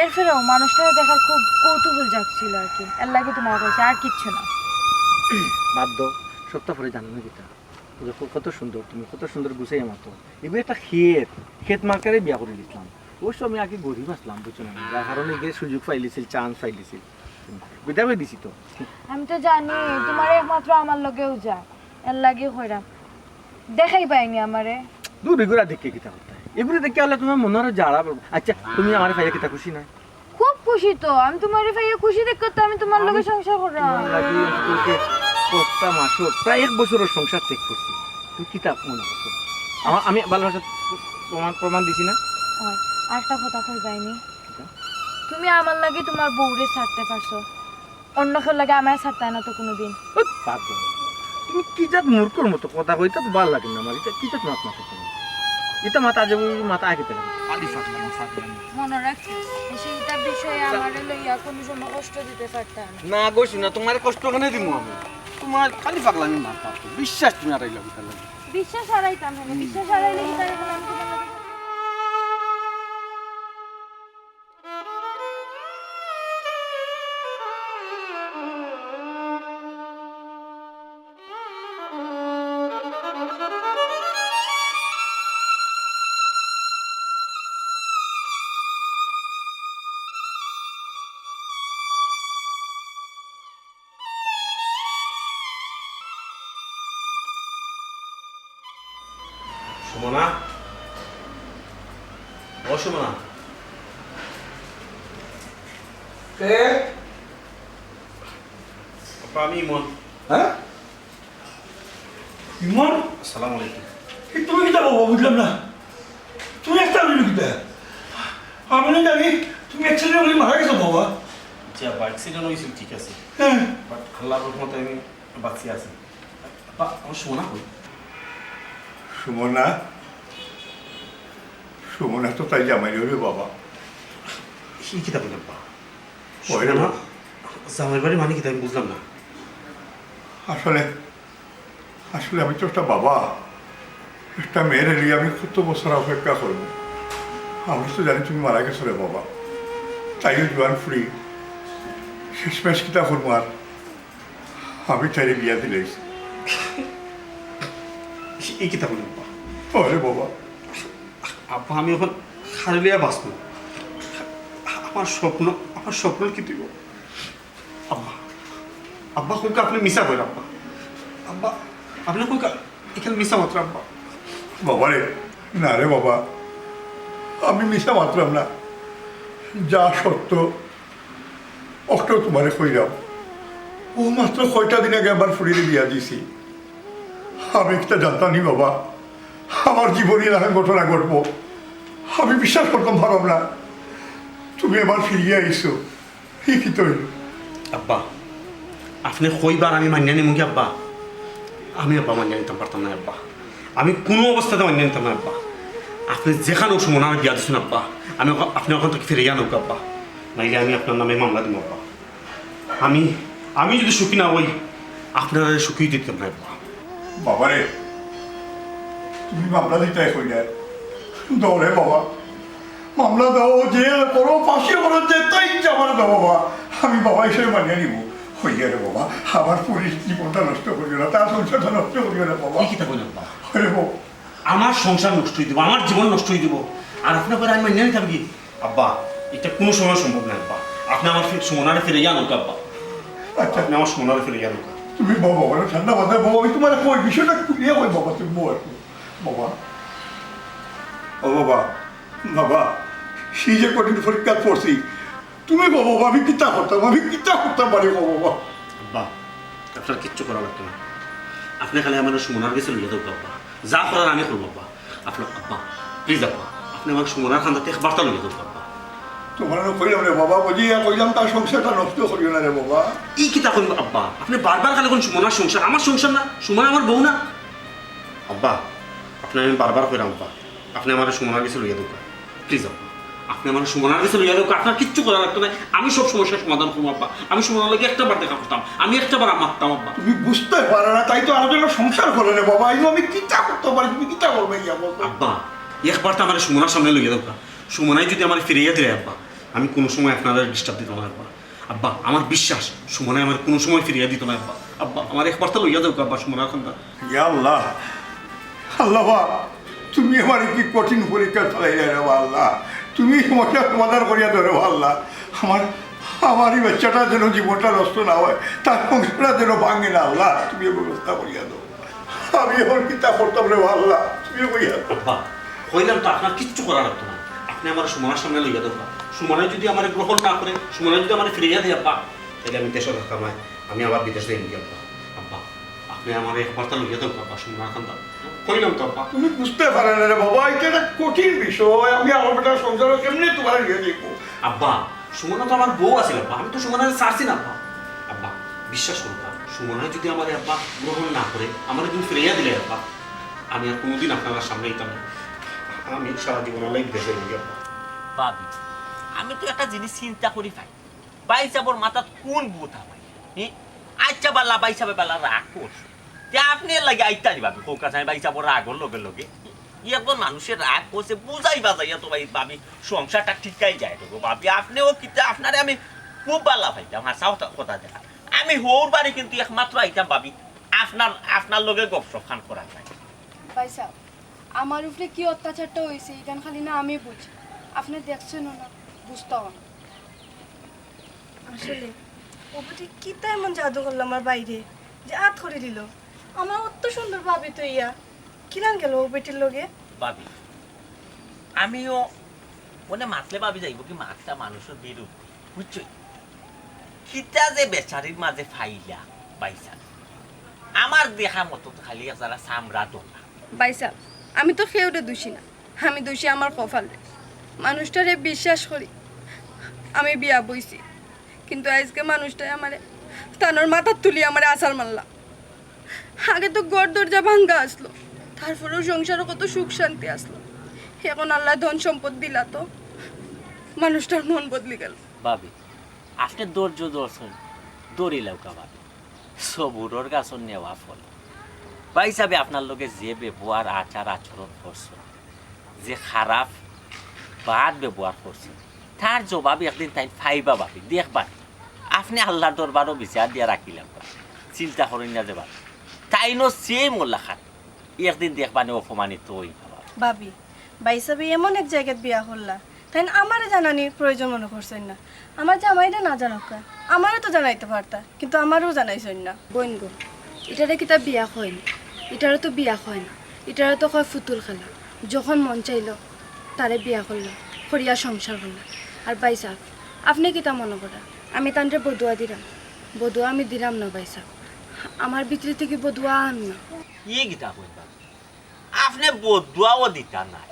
এর ফেরেও মানুষটাকে দেখার খুব কৌতূহল জাগছিল আর কি এর লাগে তোমার কাছে আর কিচ্ছু না বাধ্য সপ্তাহ পরে জানো না কিতা কত সুন্দর তুমি কত সুন্দর গুছাই মাতো এগুলো একটা ক্ষেত মার্কারে বিয়া করে দিতাম ওই সময় আমি আগে গরিব আসলাম বুঝছো না যার কারণে গিয়ে সুযোগ পাইলিছিল চান্স পাইলিছিল বিদায় করে দিছি তো আমি তো জানি তোমার একমাত্র আমার লগেও যায় এর লাগে হইরাম দেখাই পাইনি আমারে দূর এগুলা দেখে কিতা কোথায় এগুলো দেখে হলে তোমার মনে হয় যারা আচ্ছা তুমি আমার ভাইয়া কিতা খুশি না খুব খুশি তো আমি তোমার ভাইয়া খুশি দেখতে তো আমি তোমার লগে সংসার করলাম প্রত্যেক মাসও প্রায় 1 বছরের সংসার ত্যাগ করছি তুমি কিতাব মনে করছো আমি ভালোবাসা প্রমাণ দিছি না হয় আরেকটা কথা কই পাইনি তুমি আমার লাগে তোমার বউরে ছাড়তে পারছো অন্য কেউ লাগে আমার ছাড়তে না তো কোনোদিন তুমি কি জাত মূর্খর মতো কথা কইতা তো ভালো লাগে না আমার এটা কি জাত মাত মাথা তুমি এটা মাথা যাবো মাথা আগে পেলাম খালি ফাটলাম ফাটলাম মনে রাখিস সেইটা বিষয়ে আমারে লইয়া কোনো সময় কষ্ট দিতে পারতাম না গইছি না তোমার কষ্ট কেন দিমু আমি তোমার খালি পাগলামি মার পাতো বিশ্বাস তুমি আর লাগি তাহলে বিশ্বাস হারাইতাম না বিশ্বাস হারাইলে কি তাই বলে আমি তোমার লগে সুমনা ও সুমনা কে আপা আমি ইমন হ্যাঁ ইমন আসসালামু আলাইকুম তুমি কিতা বাবা বুঝলাম না তুমি একটা বলি কিতা আমি না জানি তুমি অ্যাক্সিডেন্ট করে মারা গেছো বাবা যে আপা অ্যাক্সিডেন্ট হয়েছিল ঠিক আছে হ্যাঁ বাট আল্লাহর রহমতে আমি বাচ্চি আছে আব্বা আমার সোনা কই সুমনা সুমনা তো তাই জামাই রে বাবা। কি কিতা বলেন আব্বা ওই রে সোনা বাবা। জামাই বাড়ি মানে কিতা আমি বুঝলাম না আসলে আসলে আমি তো একটা বাবা, একটা মেয়ের এলিয়ে আমি কত বছর অপেক্ষা করবো। আমি তো জানি তুমি মারা গেছো রে বাবা, তাইও জোয়ান ফ্রি শেষমেশ কিতা করবো আর আমি তাইরে বিয়া দিলেছি। এই কিতা বলেন আব্বা ওরে বাবা, আব্বা আমি এখন খারলিয়া বাঁচব আমার স্বপ্ন কি দিব আব্বা আব্বা কইকা আপনি মিশা করেন আব্বা আব্বা আপনি কইকা এখানে মিশা মাত্র আব্বা বাবা রে না রে বাবা, আমি মিশা মাত্রাম না, যা সত্য অক্টো তোমারে কইরাম। ও মাত্র কয়টা দিন আগে আবার ফুরিয়ে বিয়া দিছি। আমি একটা জানতাম নি বাবা আমার জীবনে এরকম ঘটনা ঘটবো, আমি বিশ্বাস করতাম পারব না। তুমি এবার ফিরিয়ে আইসো, কি তো আব্বা আপনি কইবার আমি মানিয়ে নিমু কি আব্বা? আমি আব্বা মানিয়ে নিতাম পারতাম না আব্বা, আমি কোনো অবস্থাতে মানিয়ে নিতাম না আব্বা। আপনি যেখানে সময় আমার বিয়া দিচ্ছেন আব্বা, আপনি ওখান থেকে ফিরে যান আব্বা, নাইলে আমি আপনার নামে মামলা দিব আব্বা। আমি যদি সুখী না হই আপনারা সুখী দিতাম না আব্বা। বাবা রে তুমি মামলা দিতে কইলে দৌড়ে বাবা, মামলা দাও, জেল করো, ফাঁসি করো, যেটাই ইচ্ছা আমার দাও বাবা, আমি বাবা হিসেবে মানিয়ে নিব। হইয়া রে বাবা, আমার পুলিশ জীবনটা নষ্ট করিও না, তার সংসারটা নষ্ট করিও না বাবা। এই কিতা বলেন আব্বা? হরে বাবা, আমার সংসার নষ্ট হয়ে দিব, আমার জীবন নষ্ট হয়ে দিব, আর আপনার পরে আমি মানিয়ে নিতাম কি আব্বা? এটা কোনো সময় সম্ভব না আব্বা। আপনি আমার সোনারে ফিরে যান আব্বা, আচ্ছা আপনি আমার সোনারে ফিরে যান। তুমি বাবা বলো ঠান্ডা মাথায় বাবা, আমি তোমার কই বিষয়টা খুলিয়ে কই বাবা, তুমি বল বাবা। ও বাবা, বাবা সেই যে কঠিন পরীক্ষা পড়ছি, তুমি বাবা আমি কিতা করতাম পারি বাবা। আব্বা আপনার কিচ্ছু করা লাগতো না, আপনি খালি আমার সুমনার গেছে লইয়া দেবো আব্বা, যা করার আমি করবো আব্বা। আপনার আব্বা প্লিজ আব্বা, আপনি আমার সুমনার খান্দাতে বার্তা লইয়া দেবো আব্বা। তোমার কইলাম রে বাবা, বুঝিয়া কইলাম তার সংসারটা নষ্ট করিও না রে বাবা। এই কিতা করবো আব্বা? আপনি বারবার খালি কোন সুমনার সংসার, আমার সংসার না, সুমনা আমার বউ না আব্বা। আপনি আমি বারবার কইলাম আব্বা, আপনি আমার সুমনার গেছে লইয়া দেবো প্লিজ আব্বা, আপনি আমার সুমনার গেছে লইয়া দেবো। আপনার কিচ্ছু করা লাগতো না, আমি সব সমস্যার সমাধান করবো আব্বা। আমি সুমনার লাগে একটা বার দেখা করতাম, আমি একটা বার মারতাম আব্বা। তুমি বুঝতে পারো না, তাই তো আমার জন্য সংসার করো রে বাবা, এই আমি কিতা করতে পারি, তুমি কিতা করবে ইয়া বলতো আব্বা একবার তো আমার সুমনার সামনে লইয়া দেবো, সুমনাই যদি আমার ফিরিয়ে দিলে আব্বা, আমি কোনো সময় আপনারা ডিস্টার্ব দিত না আব্বা। আব্বা আমার বিশ্বাস সুমনাই আমার কোনো সময় ফিরিয়ে দিত না আব্বা। আব্বা আমার একবার তো লইয়া দেবো আব্বা সুমনার খান্দা। ইয়া আল্লাহ, আল্লাহ তুমি আমার কি কঠিন পরীক্ষা চালাইলে রে আল্লাহ, তুমি সমস্যার সমাধান করিয়া ধরো আল্লাহ। আমার এই বাচ্চাটা যেন জীবনটা নষ্ট না হয়, তার সংসারটা যেন ভাঙে না আল্লাহ, তুমি ব্যবস্থা করিয়া দাও। আমি এখন কিতা করতাম রে আল্লাহ, তুমি করিয়া দাও। আব্বা কইলাম তো আপনার কিচ্ছু করা লাগতো না, আপনি আমার সুমনার সামনে লইয়া দেবো। সুমনাই যদি আমার গ্রহণ না করে, সুমনাই যদি আমার ফিরিয়ে দেয় আব্বা, তাহলে আমি দেশে থাকতাম না, আমি আবার বিদেশ যাই নাকি আব্বা। আব্বা আপনি আমার একবার তো লইয়া দেবো আব্বা সুমনার খান্দা, কইলাম তো আব্বা। তুমি বুঝতে পারে না রে বাবা, এটা একটা কঠিন বিষয়, আমি আমার বেটার সংসার কেমনি তোমার নিয়ে দেখবো। আব্বা সুমনা তো আমার বউ আছিল আব্বা, আমি তো সুমনারে ছাড়ছি না আব্বা। আব্বা বিশ্বাস করুন সুমনা যদি আমার আব্বা গ্রহণ না করে আমার যদি ফিরিয়ে দিলে আব্বা, আমি আর কোনোদিন আপনার সামনে দিতাম না, আমি সারা জীবন আলাই দেশে রই আব্বা। ভাবি আমি তো একটা জিনিস চিন্তা করি পাই, বাইসাবর মাথাত কোন বুথা পাই আচ্ছা বাল্লা বাইসাবে বেলা রাগ করছে, আপনি লাগে আইতারি ভাবি কৌকা চাই বাইসাবর রাগর লগে লগে এখন মানুষের রাগ করছে বুঝাই বাজাইয়া তো ভাই ভাবি সংসারটা ঠিকাই যায় তো ভাবি। আপনিও কিন্তু আপনারে আমি খুব বাল্লা পাইতাম, হাসাও কথা দেখা। আমি হোর বাড়ি কিন্তু একমাত্র আইতাম ভাবি আপনার লগে গপসপ খান করা যায়। ভাই সাহেব আমার উপরে কি অত্যাচারটা হয়েছে এখান খালি না আমি বুঝি, আপনি দেখছেন না বুঝতেও না। আসলে ও বুঝি কি তাই এমন জাদু করলো আমার বাইরে যে হাত করে দিল। আমার অত সুন্দর ভাবি তো ইয়া কিরান গেল ও বেটির লগে ভাবি আমিও মনে মাতলে ভাবি যাইব কি মাছটা মানুষের বিরূপ বুঝছো, খিতা যে বেচারির মাঝে ফাইলা বাইসা আমার দেখা মতো তো খালি যারা সামরা দোলা। ভাই সাহেব আমি তো খেউরে দোষী না, আমি দোষী আমার কপালে। মানুষটারে বিশ্বাস করি আমি বিয়া বইছি, কিন্তু আজকে মানুষটাই আমারে তানোর মাথার তুলি আমারে আসার মারলা। আগে তো ঘর দরজা ভাঙ্গা আসলো, তারপরেও সংসারও কত সুখ শান্তি আসলো। এখন আল্লাহ ধন সম্পদ দিলা তো মানুষটার মন বদলে গেল। ভাবি আপনি ধৈর্য ধরছেন দৌড়িলেও কা ভাবি সবুরর গাছর নেওয়া ফল বা হিসাবে আপনার লোকে যে ব্যবহার আচার আচরণ করছে, যে খারাপ বাদ ব্যবহার করছে, তার জবাব একদিন তাই ফাইবা ভাবি দেখবার। আপনি আল্লাহর দরবারও বিচার দিয়ে রাখিলাম, চিন্তা করেন না যে ভাবি তাই নো সে মোল্লা খান একদিন দেখবানে অপমানিত হই বাবা। ভাবি বাইসাবি এমন এক জায়গায় বিয়া হল্লা তাই আমারে জানানির প্রয়োজন মনে করছেন না। আমার জামাইটা না জানাক আমারও তো জানাইতে পারতা, কিন্তু আমারও জানাইছেন না। বোন গো, এটারে কিতা বিয়া হয় না, এটারও তো বিয়া হয় না, এটারও তো হয় ফুতুল খেলা। যখন মন চাইল তারে বিয়া করলো, করিয়া সংসার করলো। আর ভাই সাহেব আপনি কিতা মনে করা আমি তান্ডে বদুয়া দিলাম? বদুয়া আমি দিলাম না ভাই সাহেব, আমার ভিতরে থেকে বদুয়া আন না। ই গীতা কইবা আপনি বদুয়াও দিতা নাই,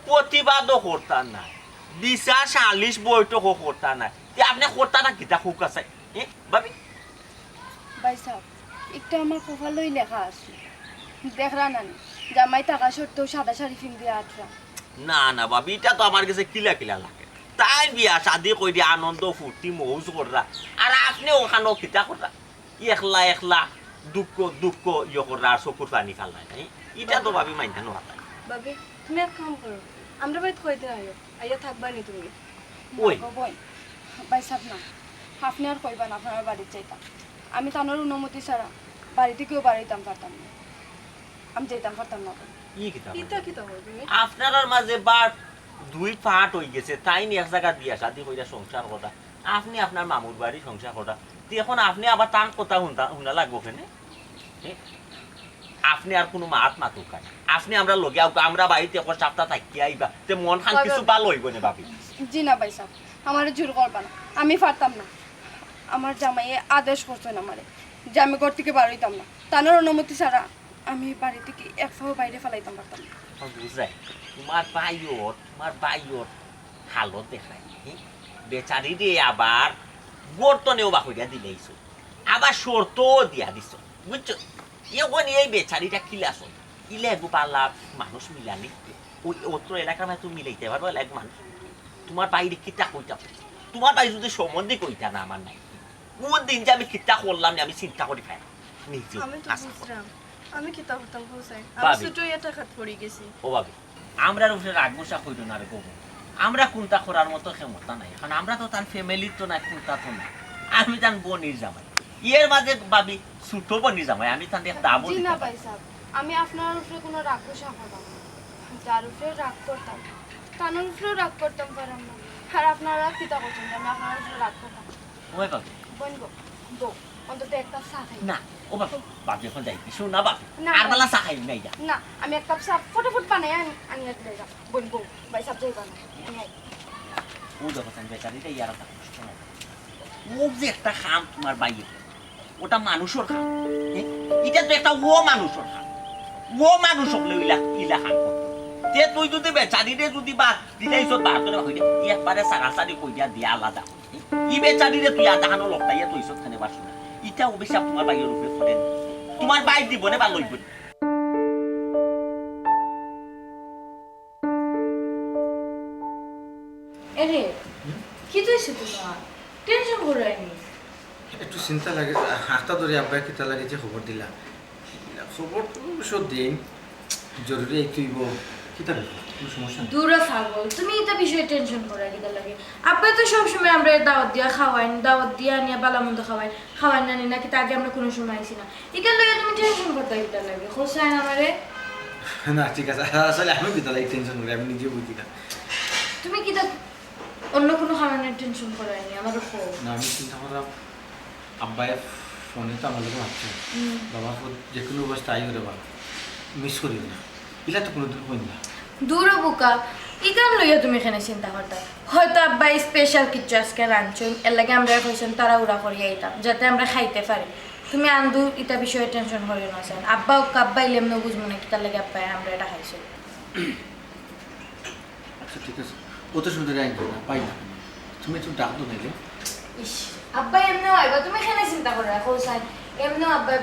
প্রতিবাদও করতা নাই, বিচার সালিশ বৈঠকও করতা নাই, আপনি করতা না গীতা খুব আছে ভাবি। ভাই সাহেব একটা আমার কপালই লেখা আছে, দেখরা না জামাই থাকা সত্ত্বেও সাদা শাড়ি ফিন দিয়ে আটরা। না না ভাবি এটা তো আমার কাছে কিলা কিলা লাগে। তাই বিয়া শাদি কই দিয়ে আনন্দ ফুর্তি মৌজ কররা, আর আপনি ওখানেও কিতা কররা একলা একলা দুঃখ দুঃখ ইয়ে কররা আর চকুর পানি ফেলাই নাই। এটা তো ভাবি মাইনা নোয়া। বাবি তুমি এক কাম করো, আমরা বাড়িতে কইতে আইও, আইয়া থাকবা নি তুমি? ওই। বই ভাই সাহেব না, আপনি আর কইবা না আপনার বাড়িতে যাইতাম। আমি তানোর অনুমতি ছাড়া বাড়িতে কেউ বাড়িতাম পারতাম না, আমি যাইতাম পারতাম না। ই কিতা কিতা কিতা হই তুমি? আপনার মাঝে বার দুই পাট হয়ে গেছে, তাই নিয়ে এক জায়গা বিয়া শাদি কইরা সংসার করা, আপনি আপনার মামুর বাড়ি সংসার করা, এখন আপনি আবার তার কথা শুনা লাগবো কেন? আপনি আর কোনো মাত মাতুক না, আপনি আমরা লগে আমরা বাড়িতে এখন সপ্তাহ থাকি আইবা তে মন খান কিছু ভালো হইব না ভাবি। জি না ভাই সাহেব, আমার জোর করবা না, আমি পারতাম না। আমার জামাই আদেশ করছেন আমারে যে আমি ঘর থেকে বাড়াইতাম না, তানোর অনুমতি ছাড়া আমি বাড়ি থেকে এক ফাও বাইরে ফেলাইতাম পারতাম না। বুঝাই তোমার বাইয়র হালত দেখায় বেচারি রে, আবার বর্তনেও বা হইয়া দিলেইছো, আবার শর্তও দিয়া দিছ, বুঝছো? এখন এই বেচারিটা কিলাস ইলে একগু পাল্লা মানুষ মিলানি ওই অত্র এলাকার মাঝে তুমি মিলাইতে পারবো এক মানুষ। তোমার বাইরে কিতা কইতা, তোমার বাড়ি যদি সম্বন্ধে কইতা না আমার নাই, কোন দিন যে আমি কিতা করলাম না আমি চিন্তা করি পাই নিজে। আমি তো বুঝলাম আমি কিতা হতাম হোসেন, আমি ভাবি। ছোট এটা খাত পড়ে গেছি। ও ভাবি আমরা উপরে রাগ বসা কইল না রে গোবর, আমরা কোনটা করার মতো ক্ষমতা নাই, কারণ আমরা তো তার ফ্যামিলির তো না, কোনটা তো না। আমি তার বনির জামাই, এর মাঝে ভাবি ছোট বনির জামাই, আমি তার একটা আবল জি না ভাই সাহেব, আমি আপনার উপরে কোনো রাগ গোসা করতাম না, যার উপরে রাগ করতাম তানোর উপরেও রাগ করতাম পারলাম না। আর আপনারা কিতা করছেন যে আমি আপনার উপরে রাগ করতাম? ওই ভাবি বলবো বউ অন্তত একটা চা খাই না, ও ভাবি ভাবি এখন যাই শোন না ভাবি, না, আর বেলা চা খাই নাই যা। না, আমি এক কাপ চা ফটাফট বানাই আনি দিলে যাও। বলবো ভাই সাহেব যাই বানাই আমি আই। ও দেখো বেচারিটা ইয়ার একটা কষ্ট নাই, ও যে একটা খাম তোমার বাইরে, ওটা মানুষের খাম, এটা তো একটা ও মানুষের খাম, ও মানুষ হলে ইলা খাম করতো। তে তুই যদি বেচারিরে যদি বা দিলাইছ বার করে হইলে একবারে সারাসারি কইয়া দিয়া আলাদা, ই বেচারিরে তুই আর দাহানো লকটাইয়া তুই সব খানে পারছ না, ইটা অভিশাপ তোমার বাইরের উপরে করে, তোমার বাইর দিব না বা লইব। এরে কি তুইছে তোমার টেনশন করায়নি? একটু চিন্তা লাগে, হাতটা ধরে আব্বাই কিতা লাগে যে খবর দিলা, খবর সব দিন জরুরি একটু কিতা ব্যাপার, কোনো সমস্যা নেই। দূরে থাকো তুমি এটা বিষয়ে টেনশন করার কিটা লাগে? আপনি তো সবসময় আমরা দাওয়াত দিয়া খাওয়াইন, দাওয়াত দিয়া নিয়ে বালামন্দ খাওয়াইন না নি নাকি আগে আমরা কোনো সময় আইসি না, এটার লাগে তুমি টেনশন করতে কিটা লাগে? হোসাইন আমারে না ঠিক আছে, আসলে আমি কিতা লাগে টেনশন করি, আমি নিজে বুঝি না। তুমি কিটা অন্য কোনো কারণে টেনশন করায়নি আমারও খুব? না আমি চিন্তা করলাম আব্বাই ফোনে তো আমার লোক আসছে, বাবা যে কোনো অবস্থা আই করে বাবা মিস করি না, এলা তো কোনো দিন হই না। দূর বুকা ইকান লইয়া তুমি এখানে চিন্তা করতা, হয়তো আব্বা স্পেশাল কিছু আজকে রাঁধছেন, এর লাগে আমরা কইছেন তারা উড়া করিয়া আইতাম যাতে আমরা খাইতে পারি। তুমি আন্দু এটা বিষয়ে টেনশন করিও না স্যার, আব্বা কাব্বাই লেমন বুঝবো না কি তার লাগে আব্বাই আমরা এটা খাইছি। আচ্ছা ঠিক আছে, ও তো সুন্দর আইন না পাই না, তুমি একটু ডাক দো নাইলে। ইস আব্বাই এমনিও আইবা, তুমি এখানে চিন্তা করে রাখো স্যার, এমনিও আব্বাই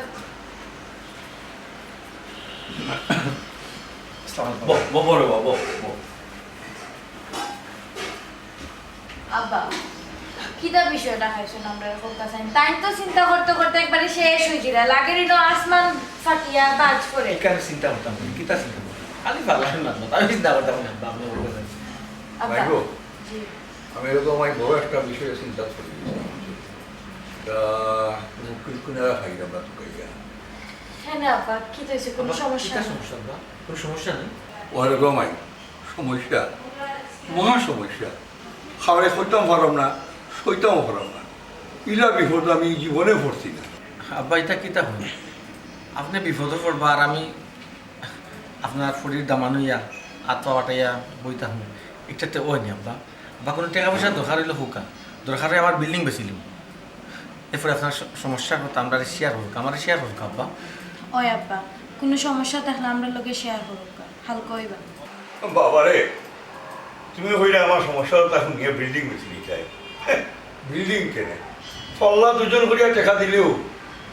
বড় বাবা আব্বা কিটা বিষয়টা হয়েছিল আমরা এরকম কাছে তাই তো চিন্তা করতে করতে একবারে শেষ হয়ে গেল লাগের ইনো আসমান ফাটিয়া বাজ করে কেন চিন্তা করতাম কিতা চিন্তা করতাম খালি ভালো আমি চিন্তা করতাম না আপনি বলবেন আব্বা ভাইগো, জি আমি এরকম আমি বড় একটা বিষয়ে চিন্তা করি তা কুলকুনারা খাই আমরা তো কইয়া হ্যাঁ না আব্বা কি হয়েছে কোনো সমস্যা নেই সমস্যা বা কোনো সমস্যা নেই ওরকম আই সমস্যা মহা সমস্যা খাবারে করতাম পারম না সইতাম পারম না ইলা বিপদ আমি জীবনে পড়ছি না আব্বা এটা কিতা হয় আপনি বিপদে পড়বা আর আমি আপনার শরীর দামানো ইয়া আত্মা বাটাইয়া বইতা হন এটাতে ওই নি আব্বা বা কোনো টাকা পয়সা দরকার হইলে হুকা দরকার হয় আমার বিল্ডিং বেচিলিম এরপরে আপনার সমস্যার কথা আমরা শেয়ার হোক আমার শেয়ার হোক আব্বা ওই আব্বা কোনো সমস্যা থাকলে আমরা লোকে শেয়ার করব হালকা হইবা বাবারে তুমি হইলে আমার সমস্যা তখন গিয়ে বিল্ডিং বেছিলি চাই বিল্ডিং কেনে ফল্লা দুজন করিয়া টাকা দিলেও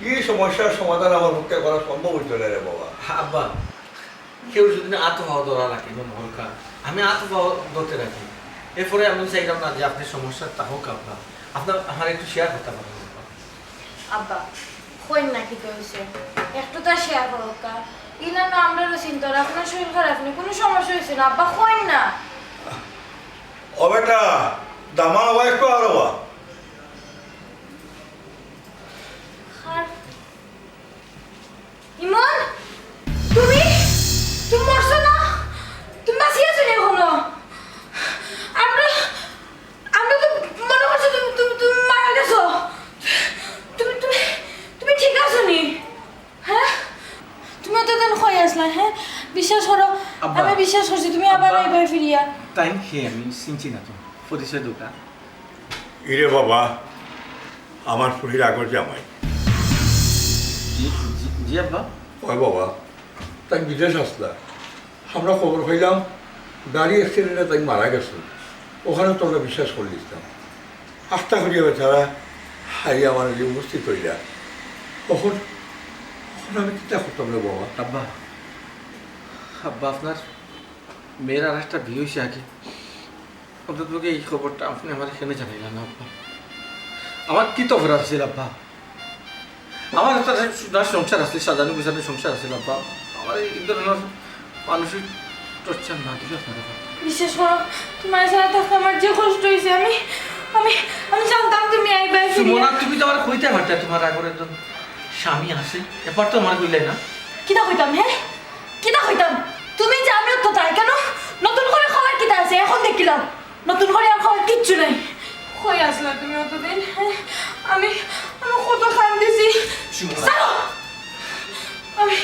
এই সমস্যার সমাধান আমার পক্ষে করা সম্ভব হইতো না রে বাবা আব্বা কেউ যদি না আত্মভাব ধরা রাখি বা হলকা আমি আত্মভাব ধরতে রাখি এরপরে আমি চাইলাম না যে আপনি সমস্যা তা হোক আব্বা আপনার আমার একটু শেয়ার করতে পারেন আব্বা আব্বা কই না কি হয়েছে একটু তা শেয়ার করো কা ইলা না আমরাও চিন্তা আপনার শরীর খারাপ নেই কোনো সমস্যা হয়েছে না আব্বা কই না ও বেটা দামা হওয়া একটু আরো বা আর ইমন তুমি তুমি মরছো না তুমি বাঁচিয়ে আছো না এখনো আমরা আমরা তো মনে করছো তুমি তুমি তুমি মারা গেছো তুমি তুমি তুমি ঠিক আছো নি হ্যাঁ তুমি তো দেন হয়ে আসলা হ্যাঁ বিশ্বাস করো আব্বা। আমি বিশ্বাস করছি তুমি আবার আব্বা। এইবার ফিরিয়া টাইম খেয়ে আমি চিনছি না তো পরিচয় দোকান ইরে বাবা আমার শরীর আগর জামাই জি আব্বা ওই বাবা তাই বিদেশ আসলা আমরা খবর পাইলাম গাড়ি অ্যাক্সিডেন্টে তাই মারা গেছে ওখানে তোমরা বিশ্বাস করে দিতাম আস্থা করিয়া বেচারা হাই আমার যে উপস্থিত হইলা তখন তখন আমি চিন্তা করতাম রে বাবা আব্বা আব্বা আপনার মেয়ের আর একটা বিয়ে হয়েছে আগে অন্তত এই খবরটা আপনি আমার এখানে জানাইলেন না আব্বা আমার কি তো অপরাধ ছিল আব্বা আমার একটা সংসার আসলে সাজানো গুছানো সংসার আসলে আব্বা আমার এই ধরনের মানসিক টর্চার না দিলে আপনারা বিশ্বাস করো তোমার সাথে থাকতে আমার যে কষ্ট হয়েছে আমি আমি আমি জানতাম তুমি এইবার ফিরিয়া সুমনা তুমি তো আমার কইতে পারতে তোমার আগর একজন স্বামী আছে এবার তো আমার কইলে না কিতা কইতাম হ্যাঁ কিতা কইতাম তুমি যে আমিও তো তাই কেন নতুন করে খাবার কিতা আছে এখন দেখিলাম নতুন করে আর খাবার কিচ্ছু নাই কই আসলা তুমি অতদিন হ্যাঁ? আমি আমি কত খান দিছি সুমনা। ছাড়ো! আমি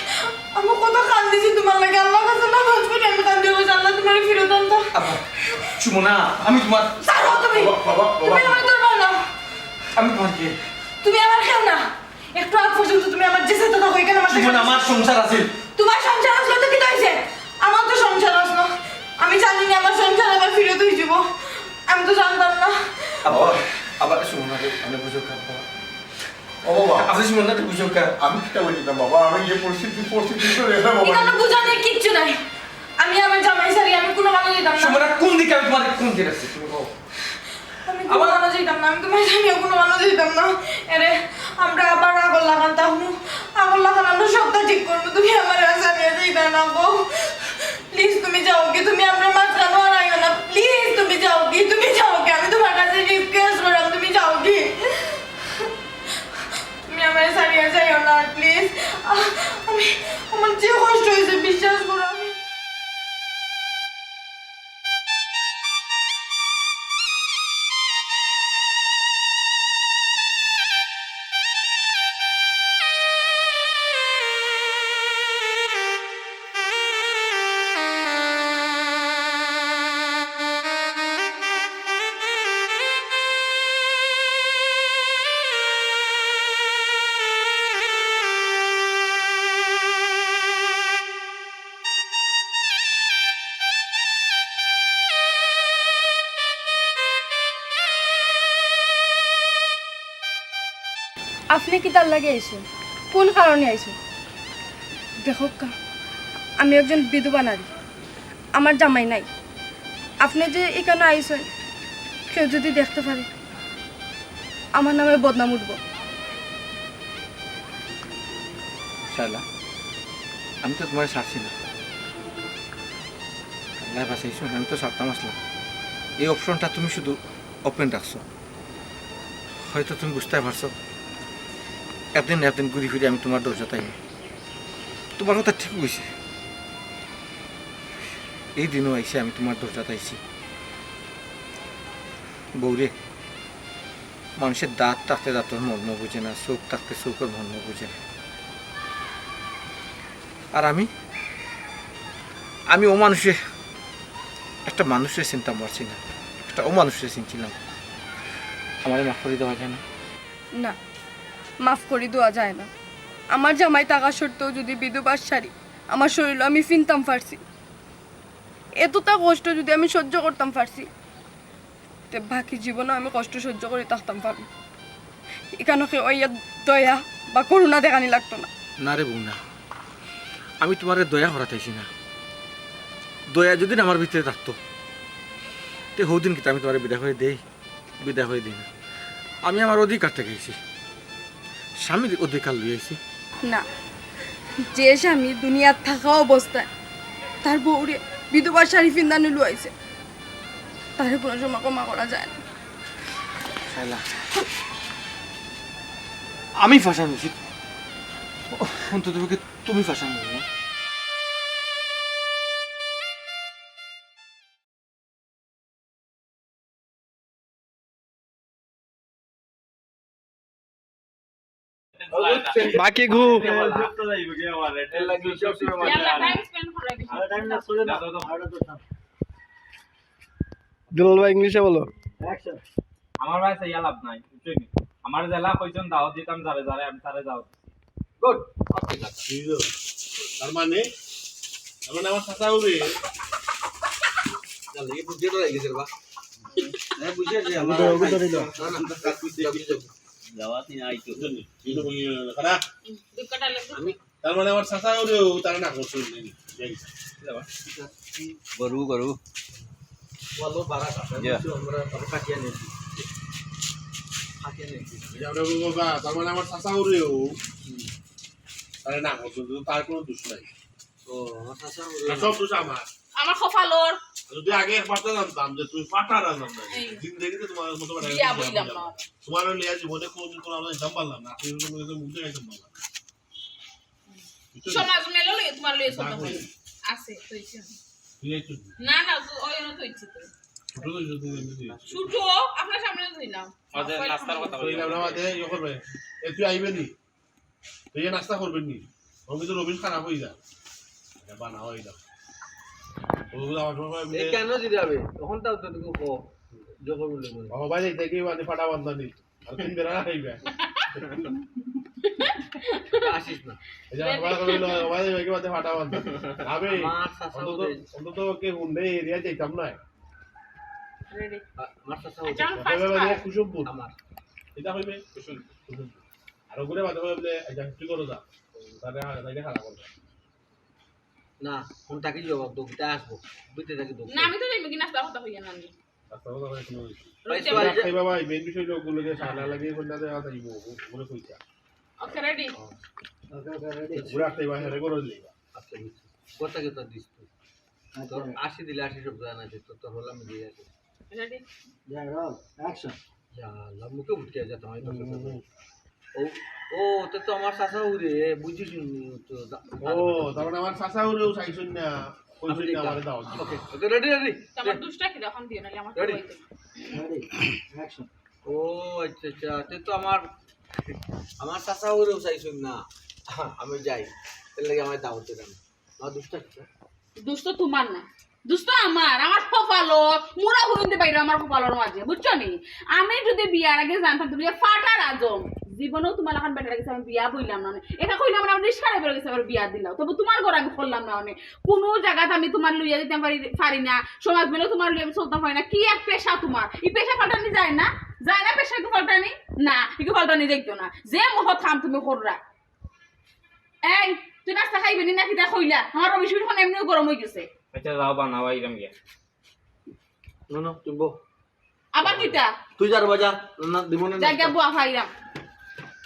আমি কত খান দিছি তোমার লাগে আল্লাহ কাছে না হসপিটাল আমি কান দিব আল্লাহ তোমার ফিরত আন তো আব্বা সুমনা আমি তোমার ছাড়ো তুমি বাবা, তুমি আমার দরবার নাও আমি তোমার কি তুমি আমার খেও না একটু আগ পর্যন্ত তুমি আমার যে সাথে থাকো এখানে আমার সুমনা আমার সংসার আছে তোমার সংসার আসলো তো কি হয়েছে আমার তো সংসার আসলো আমি জানি না আমার সংসার আবার ফিরত হয়ে যাব আমি তো জানতাম না আব্বা আবার সুমনাকে আমি বুঝো খাবো ও বাবা আপনি সুমনাকে বুঝো খা আমি চিন্তা করি না বাবা আমি যে পরিস্থিতি তো রেখে বাবা এখানে বোঝানোর কিচ্ছু নাই আমি আমার জামাই সারি আমি কোনো মানুষ যেতাম না সুমনা কোন দিকে আমি তোমার কোন দিকে আছে তুমি বলো আমি কোনো মানুষ যেতাম না আমি তোমার জানি কোনো মানুষ যেতাম না এরে আমরা আবার আগল লাগাতাম আগল লাগান আমরা সবটা ঠিক করবো তুমি আমার আশা নিয়ে যেতে না গো প্লিজ তুমি যাও কি তুমি আমরা মাঝখানে আর আইও না প্লিজ তুমি যাও কি আমি তোমার কাছে রিকোয়েস্ট করলাম তুমি যাও কি তুমি আমার সারিয়ে যাইও না প্লিজ আমি আমার যে কষ্ট হয়েছে বিশ্বাস করো আমি আপনি কি তার লাগে আইসো কোন কারণে আইসো দেখো কা আমি একজন বিধবা নারী, আমার জামাই নাই। আপনি যে এখানে আইসেন, কেউ যদি দেখতে পারে আমার নামে বদনাম উঠব। শায়লা, আমি তো তোমার ছাড়ছি না। আল্লাহ বাঁচাইছো, আমি তো ছাড়তাম আসলাম। এই অপশনটা তুমি শুধু ওপেন রাখছো। হয়তো তুমি বুঝতে পারছো একদিন ঘুরি ফিরে আমি তোমার দরজা তাই। তোমার কথা ঠিক হয়েছে, এই দিনও আইসে আমি তোমার দরজা তাইছি। বৌরে, মানুষের দাঁত থাকতে দাঁতর মর্ম বুঝে না, চোখ থাকতে চোখের মর্ম বুঝে না। আর আমি ও মানুষে একটা মানুষের চিন্তা পারছি না, একটা ও মানুষের চিনছিলাম। আমার মাফ করে দেওয়া যায় না? না, মাফ করে দেওয়া যায় না। আমার জামাই টাকা সত্ত্বেও যদি বিধবার শাড়ি আমার শরীর আমি ফিনতাম পারছি, এতটা কষ্ট যদি আমি সহ্য করতাম পারছি, তে বাকি জীবনও আমি কষ্ট সহ্য করে থাকতাম পারব। এখানে ওই দয়া বা করুণা দেখানি লাগতো না। না রে বউ, না, আমি তোমার দয়া হরাতাইছি না। দয়া যদি আমার ভিতরে থাকতো তে হদিন কিন্তু আমি তোমার বিদায় হয়ে দিই না। আমি আমার অধিকার থেকে গেছি, স্বামীর অধিকার লইয়াছি। না, যে স্বামী দুনিয়ার থাকা অবস্থায় তার বউরে বিধবার শাড়ি ফিন্দানি লুয়াইছে, তারে কোনো সময় ক্ষমা করা যায় না। শায়লা, আমি ফাঁসানো উচিত, অন্তত তুমি ফাঁসানো না। বাকি ঘু দুলাল ভাই ইংলিশে বলো। আমার ভাই চাইয়া লাভ নাই, বুঝছই নি? আমার জেলা কইছেন দাওয়াত দিতাম যারে আমি তারে দাওয়াত গুড। তার মানে আমার চাচা হবে বুঝে তো গেছে বা বুঝে যে আমার দাওয়াত নিয়ে আইতো। তার মানে আমার চাচা হলেও তারা না করছে গরু বলো বারা Yeah. আমরা কাটিয়ে নিয়েছি। তার মানে আমার চাচা হলেও তারা না করছে, তার কোনো দোষ নাই। ও আমার চাচা সব দোষ আমার। আমার কপালর যদি আগে একবার তো জানতাম যে তুমি ফাটা রান্না নাই, জিন্দগিতে তোমার মতো বিয়া বইলাম না। তোমার লিয়া জীবনে কোনদিন কোনো আমরা জানতে পারলাম না, আপনি মুখে খাইতে পারলাম সমাজ মেলো লই তোমার লই সব আছে কইছি না না তো ওই না তো ইচ্ছে তো ছোট আপনার সামনে ধইলাম নাস্তার কথা বলি। তুই আইবে নি, তুই নাস্তা করবেন নি? আমি তো রবিন খারাপ হয়ে যা বানা হয়ে যা কেন দিতে হবে তখন তাও তো যখন ভাই দেখি মানে ফাটা বান্ধা নি আর তিন বেড়া খাইবে আসিস না। ফাটা বান্ধা আমি অন্তত কে হুন্ডে এরিয়া যাইতাম না। রেডি আমার চাচা কুসুমপুর আমার এটা হইবে আর ওগুলো বাদে বলে কি করো যা তাদের খারাপ করবে না কোন তাকে জবাব দেবো তা আসবো বুঝতে থাকি দেবো না আমি তো যাইব কি নাস্তা কথা হইয়া না নি বাবা মেন বিষয় লোকগুলোকে সারা লাগিয়ে কোনটা দেওয়া যাইব ওগুলো কইতা ওকে রেডি ঘুরে আসতে বাইরে হেরে করে দিবা। আচ্ছা বুঝছি কথা কথা দিস তুই তোর 80 দিলে 80 সব জানা আছে তোর হলাম দিয়ে আছে রেডি যাই রল অ্যাকশন যা মুখে উঠকে যা তোমার ও ও তো আমার চাচা উরে বুঝিস তো ও তার মানে আমার চাচা হলেও চাইছুন না কইছুন না আমারে দাও। ওকে ওকে রেডি তোমার দুষ্টা কি এখন দিও নালে আমার তো হইতো রেডি অ্যাকশন ও আচ্ছা আচ্ছা তো আমার চাচা উরেও চাইছুন না আমি যাই এর লাগি আমার দাওয়াত দিলাম না দুষ্টা কি দুষ্ট তোমার না দুষ্ট আমার কপালো মুরা হইতে বাইরে আমার কপালোর মাঝে বুঝছো নি? আমি যদি বিয়ার আগে জানতাম তুমি ফাটা রাজম জীবনেও তোমার এখন বেটার গেছে আমি বিয়া বইলাম না এটা কইলাম না আমি সারা বেড়ে গেছে আবার বিয়া দিলাম তবে তোমার ঘর আমি করলাম না অনেক কোনো জায়গাতে আমি তোমার লইয়া দিতে পারি না সমাজ মেলে তোমার লইয়া চলতে পারি না কি এক পেশা তোমার এই পেশা পাল্টানি যায় না পেশা কি পাল্টানি না একটু পাল্টানি দেখতো না যে মহৎ কাম তুমি কররা এই তুই নাস্তা খাইবি নি নাকি তা কইলা আমার রবি শুরু এমনিও গরম হয়ে গেছে আচ্ছা যাও বানাও আইরাম গিয়া নো তুই বো আবার কিতা তুই যার বাজা না দিব না যা গিয়া বুয়া খাইরাম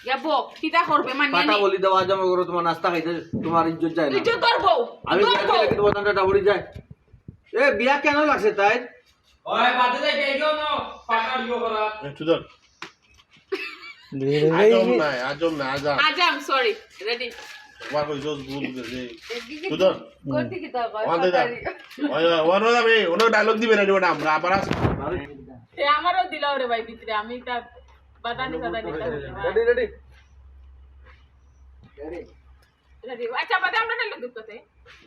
গিয়া বো কিতা করবে মানিয়ে পাটা নি বলি দাও আজ আমি করো তোমার নাস্তা খাইতে তোমার ইজ্জত যায় না তুই তোর বউ আমি তোর বউ কিন্তু বদনটা ডাবড়ি যায় এ বিয়া কেন লাগছে তাই ওই বাদে যাই কেইও না পাটা বিও করা সুদর আজম নাই আজাম সরি রেডি তোমার কই জোস ভুল গেছে সুদর করতে কিতা কয় ওয়ান দে ওয়ান যাবে ওনো ডায়লগ দিবে না দিবা না আমরা আবার এ আমারও দিলাও রে ভাই ভিতরে আমি তা বাদানি বাদানি রেডি রেডি রেডি আচ্ছা বাদে আমরা ডাইলগ দিতে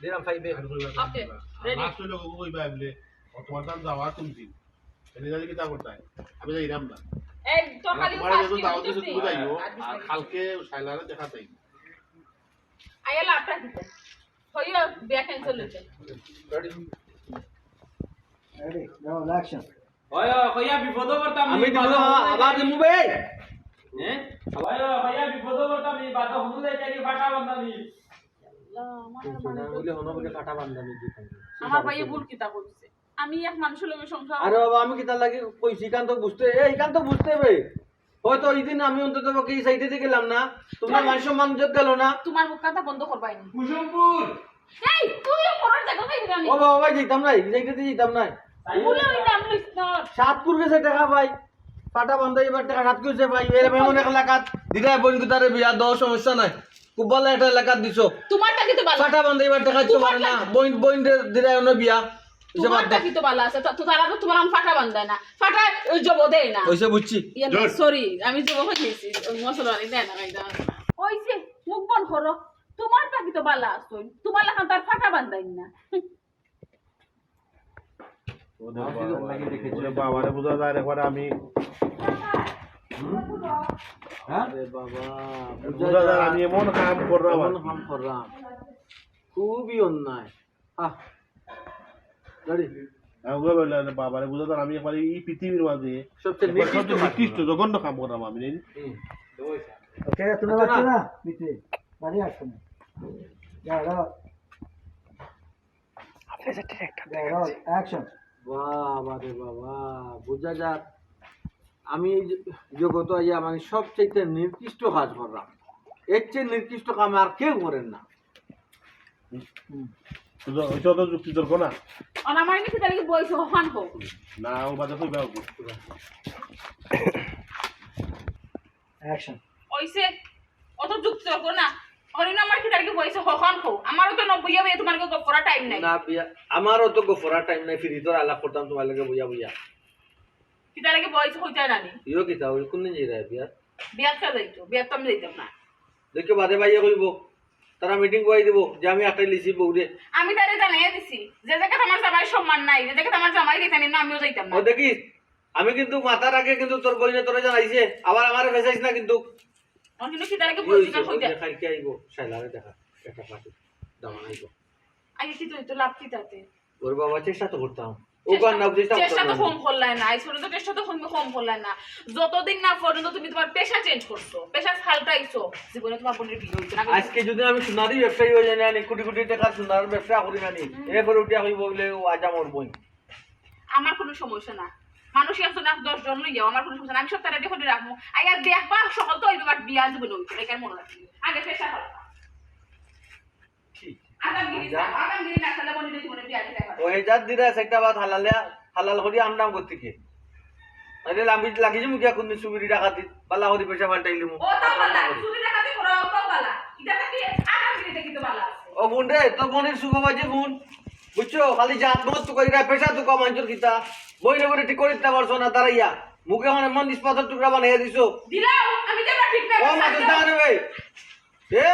দিলাম 5 ওকে রেডি লাস্ট লোক কই বাইবলে তোমার দাম যাওয়া তুমি এনে জানি কি তা করতাই আমি যাই রাম না এই তো খালি তোমার যত দাও দিছো তুমি যাইও আর কালকে শাইলারে দেখা তাই আয়ালা আপটা দিতে হইও বিয়া ক্যান্সেল হইছে রেডি নাও অ্যাকশন ওই কইয়া বিপদ করতাম আমি দিব আবার দিমু বে হ্যাঁ ওই কইয়া বিপদ করতাম এই বাদা হুনু যাই কি ফাটা বান্দানি বলে হনো বলে কাটা বান্ধানি দিতাম আমার ভাইয়ে ভুল কিতা করছে আমি এক মানুষের লগে সংসার আরে বাবা আমি কি তার লাগে কইছি কান তো বুঝতে এই কান তো বুঝতে হবে হয়তো এই দিন আমি অন্তত কি সাইডে দিকে গেলাম না তোমরা মান সম্মান যোগ গেল না তোমার মুখ কথা বন্ধ করবাই না কুসুমপুর এই তুই পড়ার জায়গা কই জানি ও বাবা যেতাম নাই সাইডে যেতাম নাই বলে ওই নাম লিস না সাতপুর গেছে টাকা পাই পাটা বন্ধ এবার টাকা সাত কইছে ভাই এর মেমন এক লাখাত দিদা বোন গুতারে বিয়া দাও সমস্যা নাই খুব ভালো একটা এলাকাত দিছো তোমারটা কি তো ভালো পাটা বন্ধ এবার টাকা দিতে পারে না বোন বোন দিদা অন্য বিয়া তোমারটা কি তো ভালো আছে তো তারা তো তোমার ফাটা বান্ধায় না ফাটা জব দেয় না ওইসে বুঝছি সরি আমি জব হইছি মশলা দেয় না গাইদা ওইছে মুখ বন্ধ করো তোমারটা কি তো ভালো আছে তোমার লাখান তার ফাটা বান্ধাই না বাবারে বুঝা যায় একবার আমি আরে বাবা বুঝা যায় আমি এমন কাম করলাম এমন কাম করলাম খুবই অন্যায় আহ গাড়ি বাবারে বুঝা যায় আমি একবার এই পৃথিবীর মাঝে সবচেয়ে নিকৃষ্ট জঘন্য কাম করলাম আমি ওকে তুমি বাচ্চা না নিচে গাড়ি আসো না যাও আপনি যেটা একটা যাও অ্যাকশন বাবা রে বাবা বুঝা যাক আমি জগত আইয়া মানে সবচেয়ে নির্দিষ্ট কাজ করলাম এর চেয়ে নির্দিষ্ট কাম আর কেউ করেন না ওইটা তো যুক্তি তর্ক না আমার নাকি তার কি বয়স হন হোক না ও বাজে কইবা অ্যাকশন ওইছে অত যুক্ত করো না অরিন আমার কি তার কি বয়স হন হোক আমারও তো 90 হবে তোমার কি করা টাইম নাই না বিয়া আমারও তো গোফরা টাইম নাই ফিরি তোর আলাপ করতাম তোমার লাগে বুঝা বুঝা কি তার কি বয়স হই যায় না নি ইও কি তাও কোন দিন যাই রে বিয়া বিয়া কা যাইতো বিয়া তো আমি যাইতাম না দেখো বাদে ভাইয়া কইব তারা মিটিং করাই দিব যে আমি আটাই লিছি বউরে আমি তারে জানাই দিছি যে জায়গা আমার জামাই সম্মান নাই যে জায়গা আমার জামাই দিতানি না আমিও যাইতাম না ও দেখিস আমি কিন্তু মাথার আগে কিন্তু তোর বইনে তোরে জানাইছে আবার আমারে ফেসাইছ না কিন্তু আমার কিন্তু কি তারে কি বয়স না হইতা দেখাই কি আইব শাইলারে দেখা একটা পাটি দামান আইব আগে কি তো লাভ কি তাতে ওর বাবা চেষ্টা তো করতাম ও গান না চেষ্টা চেষ্টা তো করতাম কম করলাই না আইসো তো চেষ্টা তো কম করলাই না যতদিন না পর্যন্ত তুমি তোমার পেশা চেঞ্জ করছো পেশা ফালটাইছো জীবনে তোমার বোনের বিয়ে হইতো না আজকে যদি আমি সোনারি ব্যবসায়ী হয়ে যাই না কোটি কোটি টাকার সোনার ব্যবসা করি না নি এরপর উঠিয়া হইব বলে ও আজ আমার বই আমার কোনো সমস্যা না মানুষ আছে না 10 জন লইয়াও আমার কোনো সমস্যা না আমি সব তারা দেখে রাখবো আইয়া দেখবা সকল তো হইবে বাট বিয়া জীবনে হইতো একার মনে রাখবি আগে পেশা করো আগামগিরি না সালে মনে জীবনে বিয়া দিতে হবে ও হেজাত দিরা সেটা বাদ হালাল করি আমদাম করতে কি আরে লাম্বি লাগিছি মুখিয়া কোন সুবিধি টাকা দি পালা করি পয়সা পাল্টাইলি মু ও তো বালা সুবি টাকাতে করো তো বালা এটা কি আগামগিরি দেখি তো বালা আছে ও বোন রে তোর বোনের সুখবাজি বোন বুঝছো খালি জাত মত তো কইরা পেশা তো কম আঞ্চল কিতা বইরে বইরে ঠিক করিতে পারছো না দাঁড়াইয়া মুখে মানে মন ইস্পাতের টুকরা বানাইয়া দিছো দিলাও আমি যে ঠিক না ও মাথা দাঁড়াবে এ